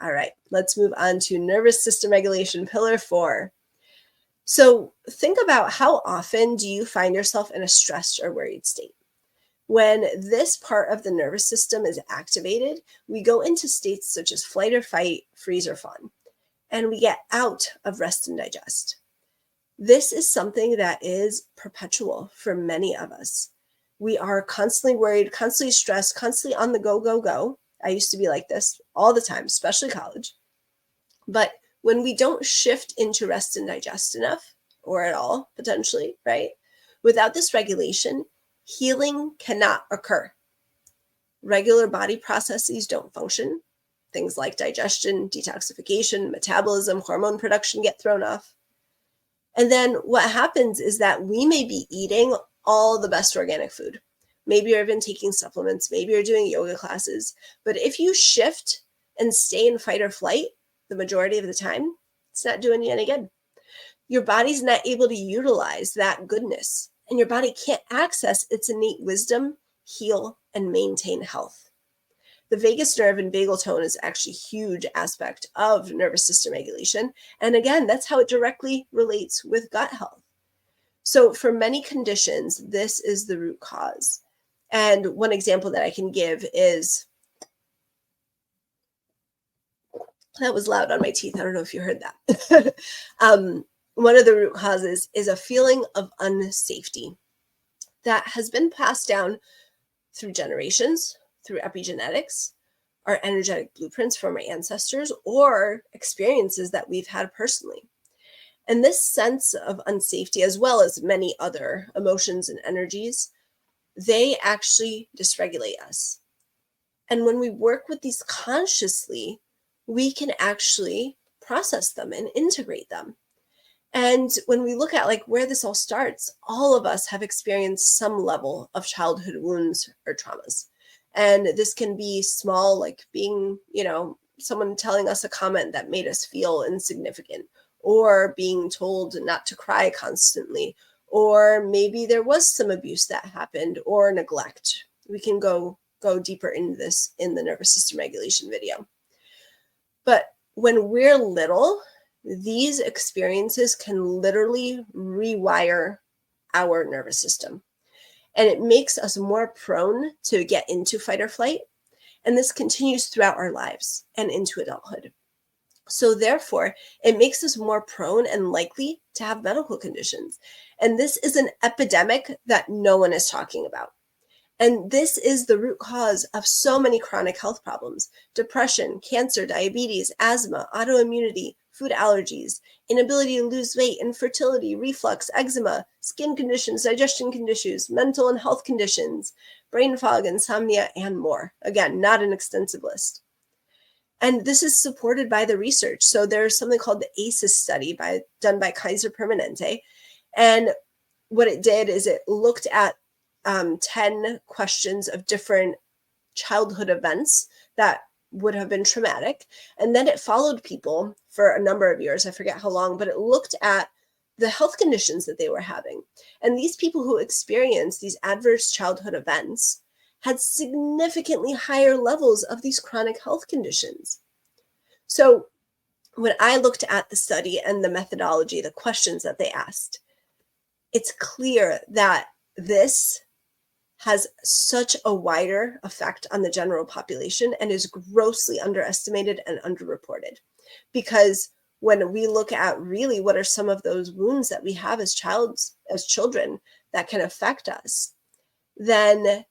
All right, let's move on to nervous system regulation, pillar 4. So think about how often do you find yourself in a stressed or worried state? When this part of the nervous system is activated, we go into states such as flight or fight, freeze or fawn, and we get out of rest and digest. This is something that is perpetual for many of us. We are constantly worried, constantly stressed, constantly on the go, go, go. I used to be like this all the time, especially college. But when we don't shift into rest and digest enough, or at all, potentially, right? Without this regulation, healing cannot occur. Regular body processes don't function. Things like digestion, detoxification, metabolism, hormone production get thrown off. And then what happens is that we may be eating all the best organic food. Maybe you're even taking supplements. Maybe you're doing yoga classes. But if you shift and stay in fight or flight the majority of the time, it's not doing you any good. Your body's not able to utilize that goodness, and your body can't access its innate wisdom, heal, and maintain health. The vagus nerve and vagal tone is actually a huge aspect of nervous system regulation. And again, that's how it directly relates with gut health. So for many conditions, this is the root cause. And one example that I can give is, that was loud on my teeth. I don't know if you heard that. One of the root causes is a feeling of unsafety that has been passed down through generations, through epigenetics, our energetic blueprints from our ancestors, or experiences that we've had personally. And this sense of unsafety, as well as many other emotions and energies, they actually dysregulate us. And when we work with these consciously, we can actually process them and integrate them. And when we look at like where this all starts, all of us have experienced some level of childhood wounds or traumas. And this can be small, like being, someone telling us a comment that made us feel insignificant, or being told not to cry constantly, or maybe there was some abuse that happened, or neglect. We can go deeper into this in the nervous system regulation video. But when we're little, these experiences can literally rewire our nervous system. and it makes us more prone to get into fight or flight. And this continues throughout our lives and into adulthood. So therefore, it makes us more prone and likely to have medical conditions. And this is an epidemic that no one is talking about. And this is the root cause of so many chronic health problems: depression, cancer, diabetes, asthma, autoimmunity, food allergies, inability to lose weight, infertility, reflux, eczema, skin conditions, digestion conditions, mental and health conditions, brain fog, insomnia, and more. Again, not an extensive list. And this is supported by the research. So there's something called the ACEs study done by Kaiser Permanente. And what it did is it looked at 10 questions of different childhood events that would have been traumatic. And then it followed people for a number of years. I forget how long, but it looked at the health conditions that they were having. And these people who experienced these adverse childhood events had significantly higher levels of these chronic health conditions. So when I looked at the study and the methodology, the questions that they asked, it's clear that this has such a wider effect on the general population and is grossly underestimated and underreported. Because when we look at really what are some of those wounds that we have as children that can affect us, then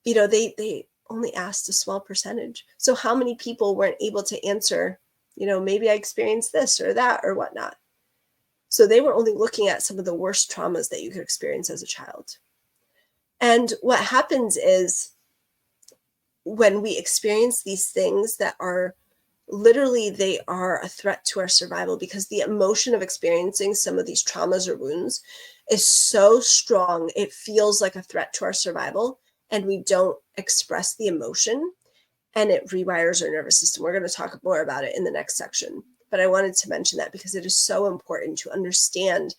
they only asked a small percentage. So how many people weren't able to answer, maybe I experienced this or that or whatnot. So they were only looking at some of the worst traumas that you could experience as a child. And what happens is when we experience these things that are literally, they are a threat to our survival, because the emotion of experiencing some of these traumas or wounds is so strong, it feels like a threat to our survival, and we don't express the emotion, and it rewires our nervous system. We're going to talk more about it in the next section, but I wanted to mention that because it is so important to understand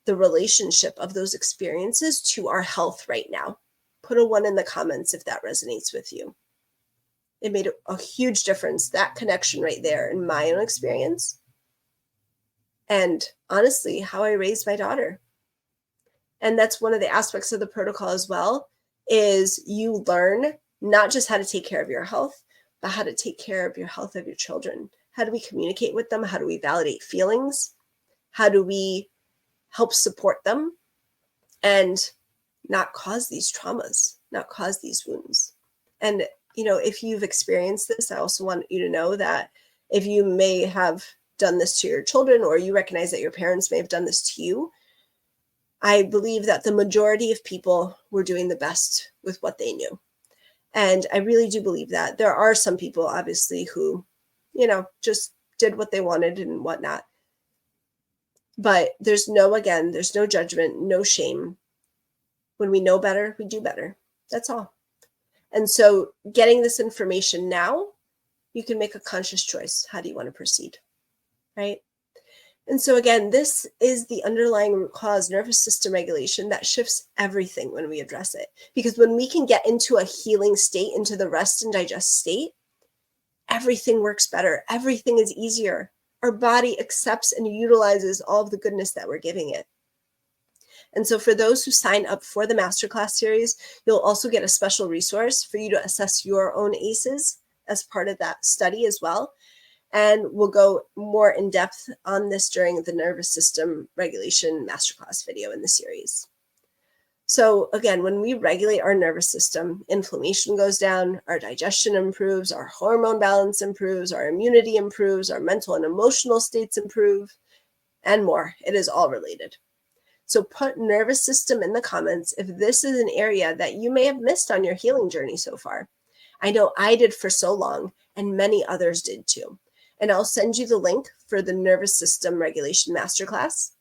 the relationship of those experiences to our health right now. Put a 1 in the comments if that resonates with you. It made a huge difference, that connection right there, in my own experience. And honestly, how I raised my daughter. And that's one of the aspects of the protocol as well, is you learn not just how to take care of your health, but how to take care of your health of your children. How do we communicate with them? How do we validate feelings? How do we help support them and not cause these traumas, not cause these wounds? And, if you've experienced this, I also want you to know that if you may have done this to your children, or you recognize that your parents may have done this to you, I believe that the majority of people were doing the best with what they knew. And I really do believe that. There are some people, obviously, who, just did what they wanted and whatnot. But there's no judgment, no shame. When we know better, we do better. That's all. And so getting this information now, you can make a conscious choice. How do you want to proceed? Right? And so again, this is the underlying root cause, nervous system regulation, that shifts everything when we address it. Because when we can get into a healing state, into the rest and digest state, everything works better. Everything is easier. Our body accepts and utilizes all of the goodness that we're giving it. And so for those who sign up for the Masterclass series, you'll also get a special resource for you to assess your own ACEs as part of that study as well. And we'll go more in depth on this during the nervous system regulation masterclass video in the series. So again, when we regulate our nervous system, inflammation goes down, our digestion improves, our hormone balance improves, our immunity improves, our mental and emotional states improve, and more. It is all related. So put nervous system in the comments if this is an area that you may have missed on your healing journey so far. I know I did for so long, and many others did too. And I'll send you the link for the nervous system regulation masterclass.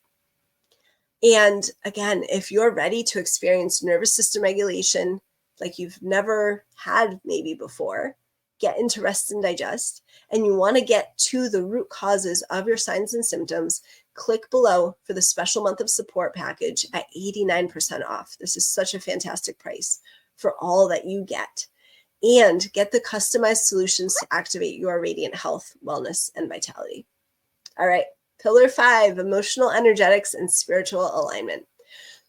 And again, if you're ready to experience nervous system regulation like you've never had maybe before, get into rest and digest, and you want to get to the root causes of your signs and symptoms, click below for the special month of support package at 89% off. This is such a fantastic price for all that you get. And get the customized solutions to activate your radiant health, wellness, and vitality. All right, pillar 5, emotional energetics and spiritual alignment.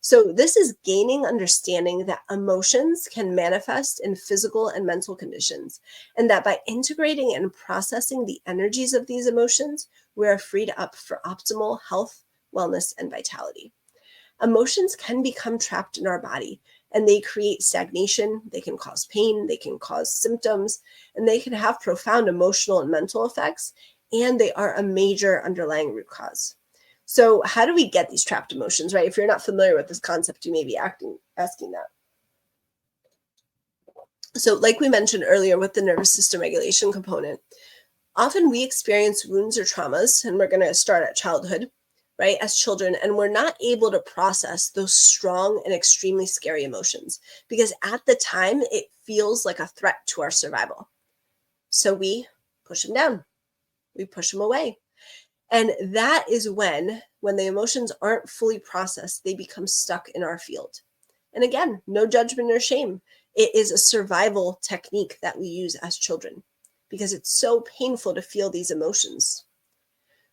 So this is gaining understanding that emotions can manifest in physical and mental conditions, and that by integrating and processing the energies of these emotions, we are freed up for optimal health, wellness, and vitality. Emotions can become trapped in our body, and they create stagnation, they can cause pain, they can cause symptoms, and they can have profound emotional and mental effects, and they are a major underlying root cause. So how do we get these trapped emotions, right? If you're not familiar with this concept, you may be asking that. So like we mentioned earlier with the nervous system regulation component, often we experience wounds or traumas, and we're going to start at childhood, right, as children, and we're not able to process those strong and extremely scary emotions because at the time it feels like a threat to our survival. So we push them down, we push them away. And that is when the emotions aren't fully processed, they become stuck in our field. And again, no judgment or shame. It is a survival technique that we use as children because it's so painful to feel these emotions.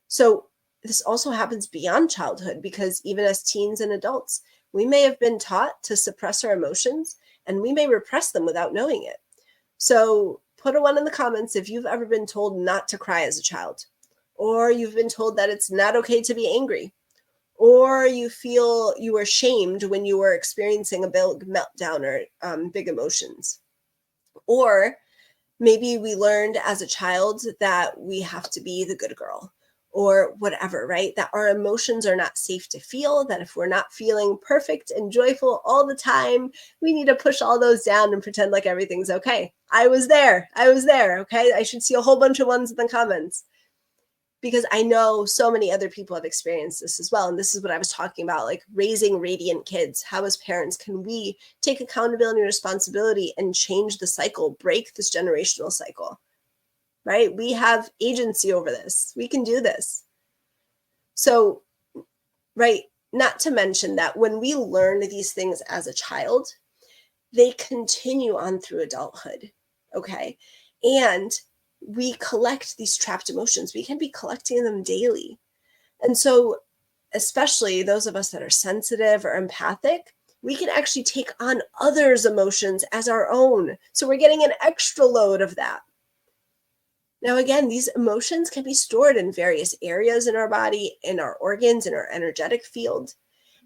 So this also happens beyond childhood because even as teens and adults, we may have been taught to suppress our emotions and we may repress them without knowing it. So put a 1 in the comments if you've ever been told not to cry as a child, or you've been told that it's not okay to be angry, or you feel you were shamed when you were experiencing a big meltdown or big emotions. Or maybe we learned as a child that we have to be the good girl or whatever, right? That our emotions are not safe to feel, that if we're not feeling perfect and joyful all the time, we need to push all those down and pretend like everything's okay. I was there. Okay. I should see a whole bunch of 1s in the comments because I know so many other people have experienced this as well. And this is what I was talking about, like raising radiant kids. How as parents can we take accountability and responsibility and change the cycle, break this generational cycle, right? We have agency over this. We can do this. So, right, not to mention that when we learn these things as a child, they continue on through adulthood, okay? And we collect these trapped emotions. We can be collecting them daily. And so, especially those of us that are sensitive or empathic, we can actually take on others' emotions as our own. So we're getting an extra load of that. Now, again, these emotions can be stored in various areas in our body, in our organs, in our energetic field.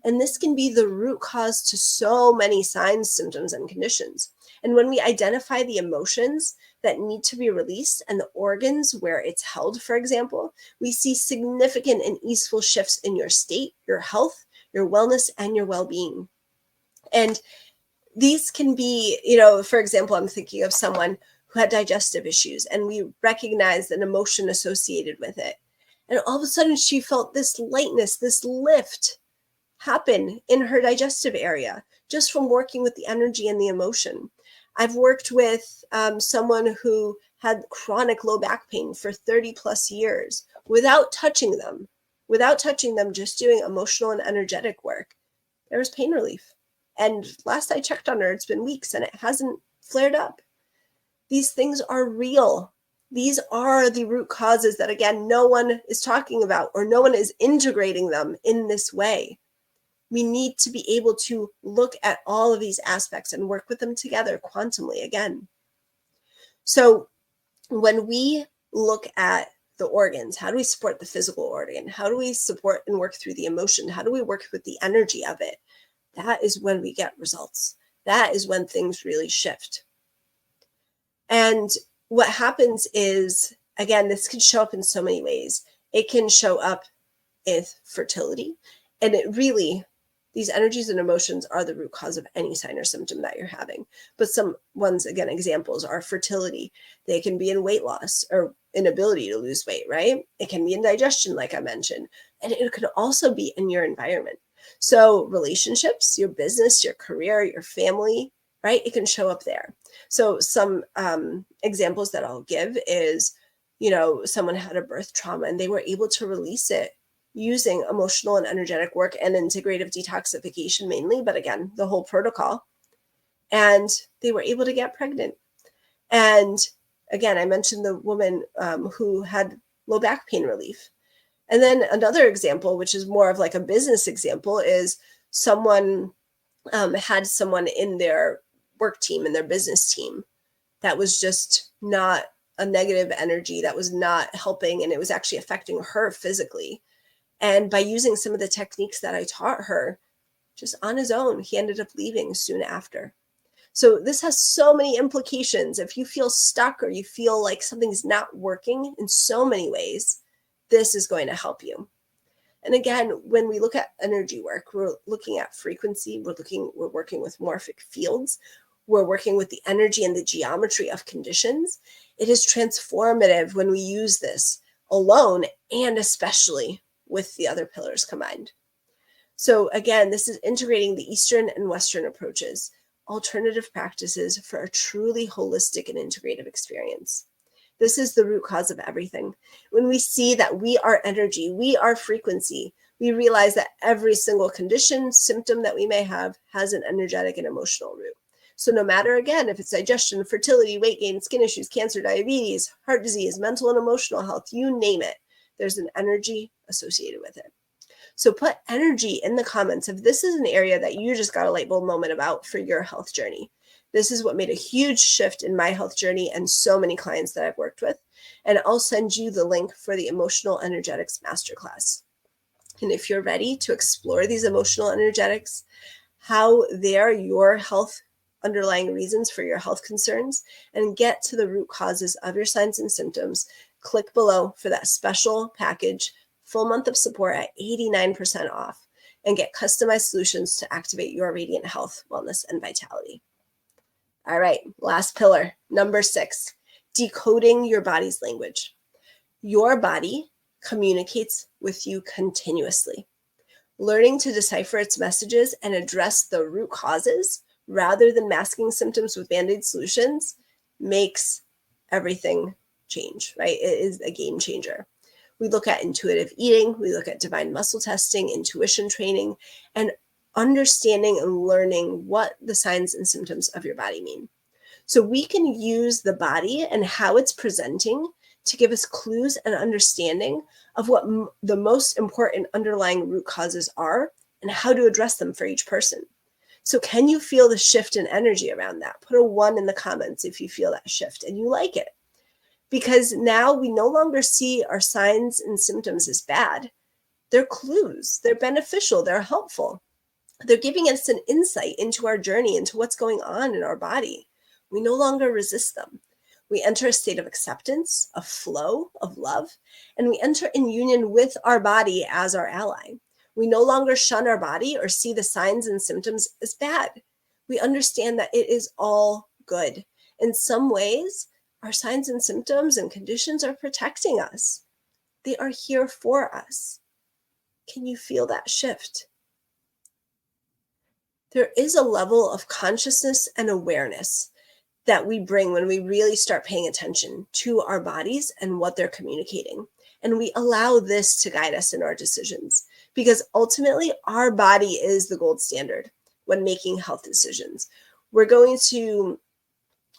And this can be the root cause to so many signs, symptoms, and conditions. And when we identify the emotions that need to be released and the organs where it's held, for example, we see significant and easeful shifts in your state, your health, your wellness, and your well-being. And these can be, for example, I'm thinking of someone who had digestive issues, and we recognized an emotion associated with it. And all of a sudden she felt this lightness, this lift happen in her digestive area just from working with the energy and the emotion. I've worked with someone who had chronic low back pain for 30 plus years without touching them, just doing emotional and energetic work. There was pain relief. And last I checked on her, it's been weeks and it hasn't flared up. These things are real. These are the root causes that, again, no one is talking about or no one is integrating them in this way. We need to be able to look at all of these aspects and work with them together quantumly again. So when we look at the organs, how do we support the physical organ? How do we support and work through the emotion? How do we work with the energy of it? That is when we get results. That is when things really shift. And what happens is, again, this can show up in so many ways. It can show up with fertility, and these energies and emotions are the root cause of any sign or symptom that you're having. But some ones, again, examples are fertility. They can be in weight loss or inability to lose weight, right? It can be in digestion, like I mentioned. And it could also be in your environment. So relationships, your business, your career, your family, right? It can show up there. So some examples that I'll give is, someone had a birth trauma and they were able to release it using emotional and energetic work and integrative detoxification mainly, but again, the whole protocol. And they were able to get pregnant. And again, I mentioned the woman who had low back pain relief. And then another example, which is more of like a business example, is someone had someone in their work team, in their business team, that was just not a negative energy, that was not helping, and it was actually affecting her physically. And by using some of the techniques that I taught her, just on his own, he ended up leaving soon after. So this has so many implications. If you feel stuck or you feel like something's not working in so many ways, this is going to help you. And again, when we look at energy work, we're looking at frequency, we're working with morphic fields, we're working with the energy and the geometry of conditions. It is transformative when we use this alone, and especially with the other pillars combined. So again, this is integrating the Eastern and Western approaches, alternative practices for a truly holistic and integrative experience. This is the root cause of everything. When we see that we are energy, we are frequency, we realize that every single condition, symptom that we may have has an energetic and emotional root. So no matter, again, if it's digestion, fertility, weight gain, skin issues, cancer, diabetes, heart disease, mental and emotional health, you name it, there's an energy associated with it. So put energy in the comments if this is an area that you just got a light bulb moment about for your health journey. This is what made a huge shift in my health journey and so many clients that I've worked with. And I'll send you the link for the Emotional Energetics Masterclass. And if you're ready to explore these emotional energetics, how they're your health underlying reasons for your health concerns, and get to the root causes of your signs and symptoms, click below for that special package, full month of support at 89% off, and get customized solutions to activate your radiant health, wellness, and vitality. All right, last pillar, number 6, decoding your body's language. Your body communicates with you continuously. Learning to decipher its messages and address the root causes rather than masking symptoms with Band-Aid solutions makes everything change, right? It is a game changer. We look at intuitive eating, we look at divine muscle testing, intuition training, and understanding and learning what the signs and symptoms of your body mean. So we can use the body and how it's presenting to give us clues and understanding of what the most important underlying root causes are and how to address them for each person. So can you feel the shift in energy around that? Put a 1 in the comments if you feel that shift and you like it. Because now we no longer see our signs and symptoms as bad. They're clues, they're beneficial, they're helpful. They're giving us an insight into our journey, into what's going on in our body. We no longer resist them. We enter a state of acceptance, of flow, of love, and we enter in union with our body as our ally. We no longer shun our body or see the signs and symptoms as bad. We understand that it is all good. In some ways, our signs and symptoms and conditions are protecting us. They are here for us. Can you feel that shift? There is a level of consciousness and awareness that we bring when we really start paying attention to our bodies and what they're communicating. And we allow this to guide us in our decisions, because ultimately our body is the gold standard when making health decisions.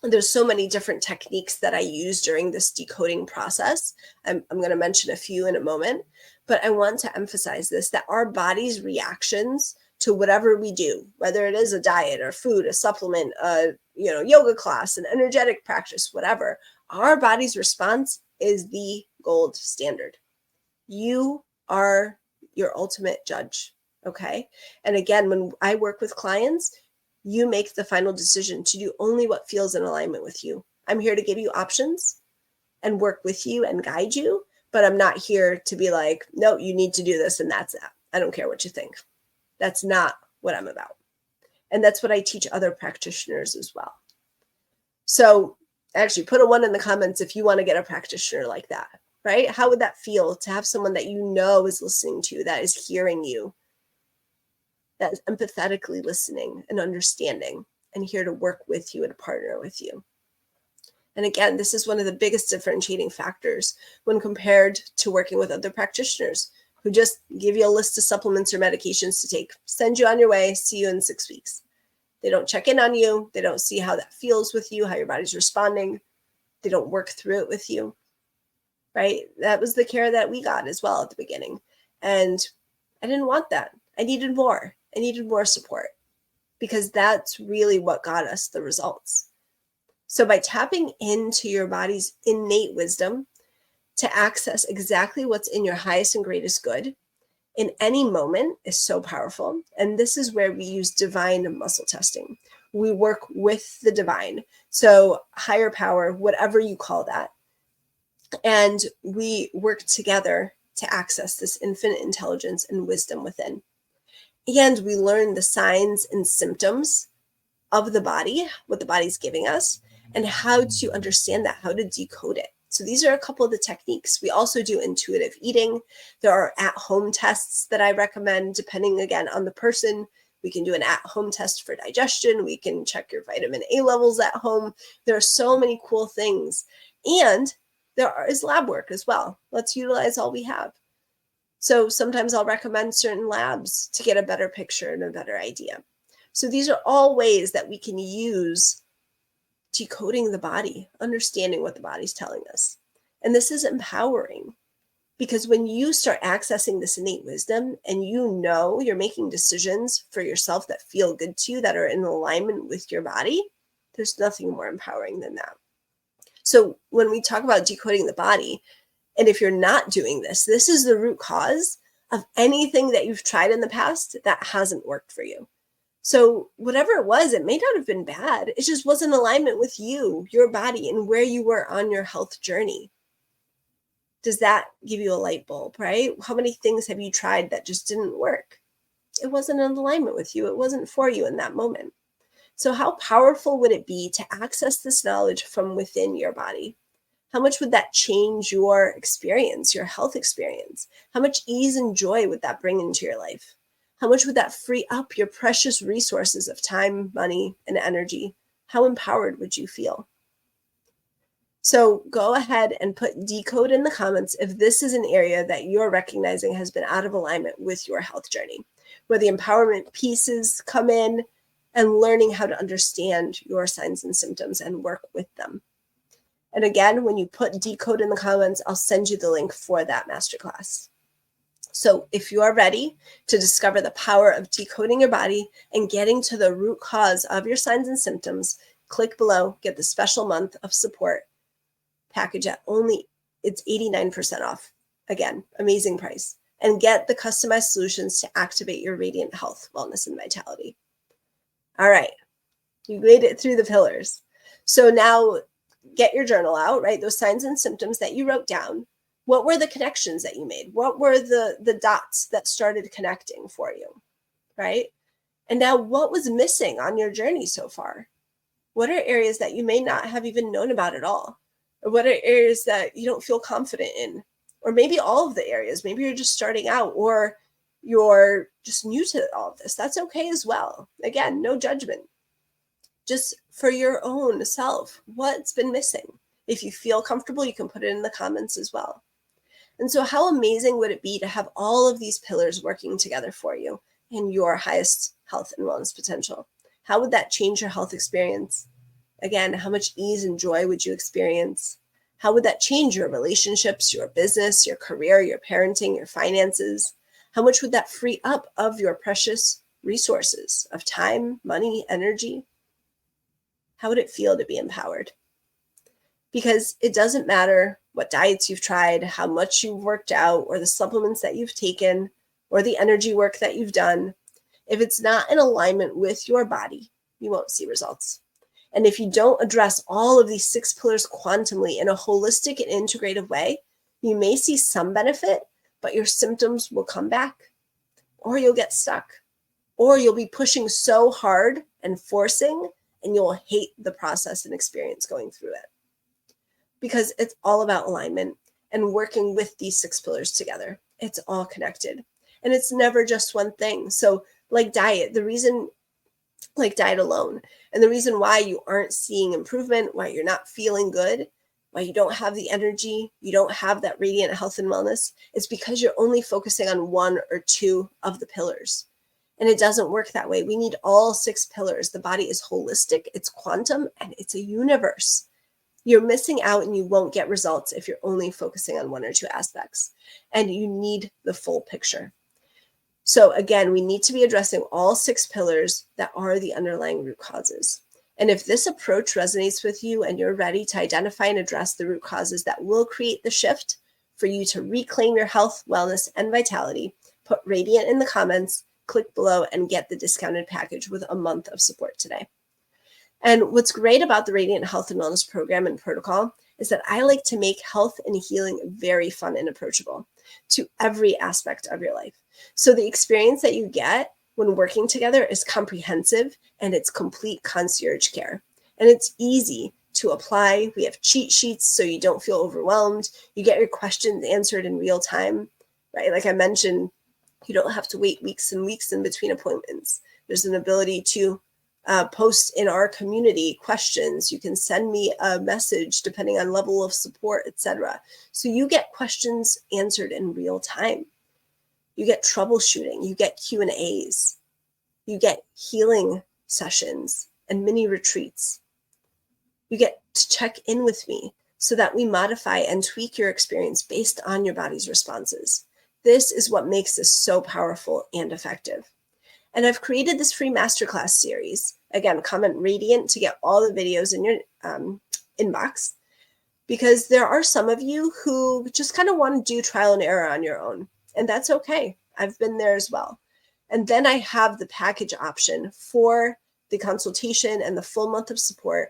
There's so many different techniques that I use during this decoding process. I'm going to mention a few in a moment, but I want to emphasize this, that our body's reactions to whatever we do, whether it is a diet or food, a supplement, a yoga class, an energetic practice, whatever, our body's response is the gold standard. You are your ultimate judge, okay? And again, when I work with clients, you make the final decision to do only what feels in alignment with you. I'm here to give you options and work with you and guide you, but I'm not here to be like, no, you need to do this and that's that. I don't care what you think. That's not what I'm about. And that's what I teach other practitioners as well. So actually put a 1 in the comments if you want to get a practitioner like that, right? How would that feel to have someone that you know is listening to you, that is hearing you, that is empathetically listening and understanding and here to work with you and partner with you? And again, this is one of the biggest differentiating factors when compared to working with other practitioners who just give you a list of supplements or medications to take, send you on your way, see you in 6 weeks. They don't check in on you. They don't see how that feels with you, how your body's responding. They don't work through it with you, right? That was the care that we got as well at the beginning. And I didn't want that. I needed more. I needed more support, because that's really what got us the results. So by tapping into your body's innate wisdom to access exactly what's in your highest and greatest good in any moment is so powerful. And this is where we use divine muscle testing. We work with the divine, so higher power, whatever you call that. And we work together to access this infinite intelligence and wisdom within. And we learn the signs and symptoms of the body, what the body's giving us, and how to understand that, how to decode it. So these are a couple of the techniques. We also do intuitive eating. There are at-home tests that I recommend, depending, again, on the person. We can do an at-home test for digestion. We can check your vitamin A levels at home. There are so many cool things. And there is lab work as well. Let's utilize all we have. So sometimes I'll recommend certain labs to get a better picture and a better idea. So these are all ways that we can use decoding the body, understanding what the body's telling us. And this is empowering, because when you start accessing this innate wisdom and you know you're making decisions for yourself that feel good to you, that are in alignment with your body, there's nothing more empowering than that. So when we talk about decoding the body, and if you're not doing this, this is the root cause of anything that you've tried in the past that hasn't worked for you. So whatever it was, it may not have been bad. It just wasn't in alignment with you, your body, and where you were on your health journey. Does that give you a light bulb, right? How many things have you tried that just didn't work? It wasn't in alignment with you. It wasn't for you in that moment. So how powerful would it be to access this knowledge from within your body? How much would that change your experience, your health experience? How much ease and joy would that bring into your life? How much would that free up your precious resources of time, money, and energy? How empowered would you feel? So go ahead and put decode in the comments if this is an area that you're recognizing has been out of alignment with your health journey, where the empowerment pieces come in and learning how to understand your signs and symptoms and work with them. And again, when you put decode in the comments, I'll send you the link for that masterclass. So if you are ready to discover the power of decoding your body and getting to the root cause of your signs and symptoms, click below, get the special month of support package at it's 89% off. Again, amazing price. And get the customized solutions to activate your radiant health, wellness, and vitality. All right, you made it through the pillars. So now get your journal out, right? Those signs and symptoms that you wrote down. What were the connections that you made? What were the dots that started connecting for you, right? And now what was missing on your journey so far? What are areas that you may not have even known about at all? Or what are areas that you don't feel confident in? Or maybe all of the areas. Maybe you're just starting out, or you're just new to all of this. That's okay as well. Again, no judgment. Just for your own self, what's been missing? If you feel comfortable, you can put it in the comments as well. And so how amazing would it be to have all of these pillars working together for you in your highest health and wellness potential? How would that change your health experience? Again, how much ease and joy would you experience? How would that change your relationships, your business, your career, your parenting, your finances? How much would that free up of your precious resources of time, money, energy? How would it feel to be empowered? Because it doesn't matter what diets you've tried, how much you've worked out, or the supplements that you've taken, or the energy work that you've done. If it's not in alignment with your body, you won't see results. And if you don't address all of these 6 pillars quantumly in a holistic and integrative way, you may see some benefit, but your symptoms will come back, or you'll get stuck, or you'll be pushing so hard and forcing, and you'll hate the process and experience going through it. Because it's all about alignment and working with these 6 pillars together. It's all connected. And it's never just one thing. So like diet, diet alone, and the reason why you aren't seeing improvement, why you're not feeling good, why you don't have the energy, you don't have that radiant health and wellness, is because you're only focusing on 1 or 2 of the pillars. And it doesn't work that way. We need all 6 pillars. The body is holistic, it's quantum, and it's a universe. You're missing out and you won't get results if you're only focusing on 1 or 2 aspects. And you need the full picture. So again, we need to be addressing all 6 pillars that are the underlying root causes. And if this approach resonates with you and you're ready to identify and address the root causes that will create the shift for you to reclaim your health, wellness, and vitality, put Radiant in the comments, click below, and get the discounted package with a month of support today. And what's great about the Radiant Health and Wellness program and protocol is that I like to make health and healing very fun and approachable to every aspect of your life. So the experience that you get when working together is comprehensive and it's complete concierge care. And it's easy to apply. We have cheat sheets so you don't feel overwhelmed. You get your questions answered in real time, right? Like I mentioned, you don't have to wait weeks and weeks in between appointments. There's an ability to post in our community questions. You can send me a message depending on level of support, etc. So you get questions answered in real time. You get troubleshooting, you get Q&As, you get healing sessions and mini retreats. You get to check in with me so that we modify and tweak your experience based on your body's responses. This is what makes this so powerful and effective. And I've created this free masterclass series. Again, comment Radiant to get all the videos in your inbox, because there are some of you who just kind of want to do trial and error on your own. And that's okay. I've been there as well. And then I have the package option for the consultation and the full month of support,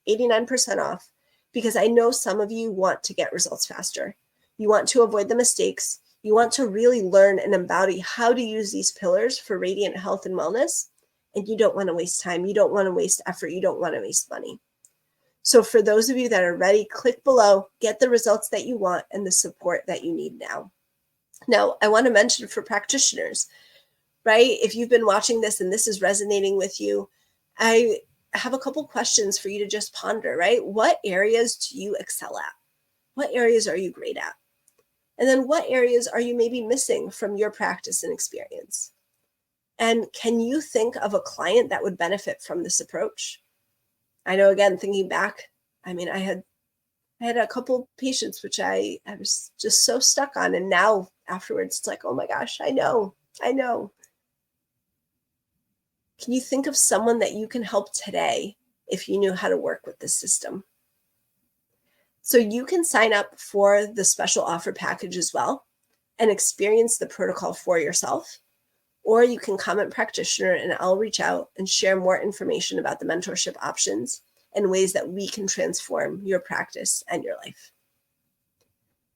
89% off, because I know some of you want to get results faster. You want to avoid the mistakes. You want to really learn and embody how to use these pillars for radiant health and wellness. And you don't want to waste time. You don't want to waste effort. You don't want to waste money. So for those of you that are ready, click below, get the results that you want and the support that you need now. Now, I want to mention for practitioners, right? If you've been watching this and this is resonating with you, I have a couple questions for you to just ponder, right? What areas do you excel at? What areas are you great at? And then what areas are you maybe missing from your practice and experience? And can you think of a client that would benefit from this approach? I know, again, thinking back, I mean, I had a couple patients which I was just so stuck on. And now afterwards, it's like, oh my gosh, I know. Can you think of someone that you can help today if you knew how to work with this system? So you can sign up for the special offer package as well and experience the protocol for yourself. Or you can comment practitioner and I'll reach out and share more information about the mentorship options and ways that we can transform your practice and your life.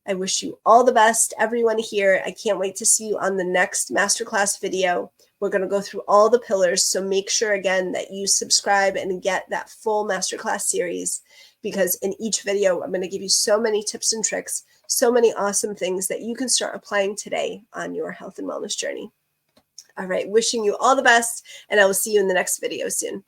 I wish you all the best, everyone here. I can't wait to see you on the next masterclass video. We're going to go through all the pillars. So make sure, again, that you subscribe and get that full masterclass series, because in each video, I'm going to give you so many tips and tricks, so many awesome things that you can start applying today on your health and wellness journey. All right, wishing you all the best, and I will see you in the next video soon.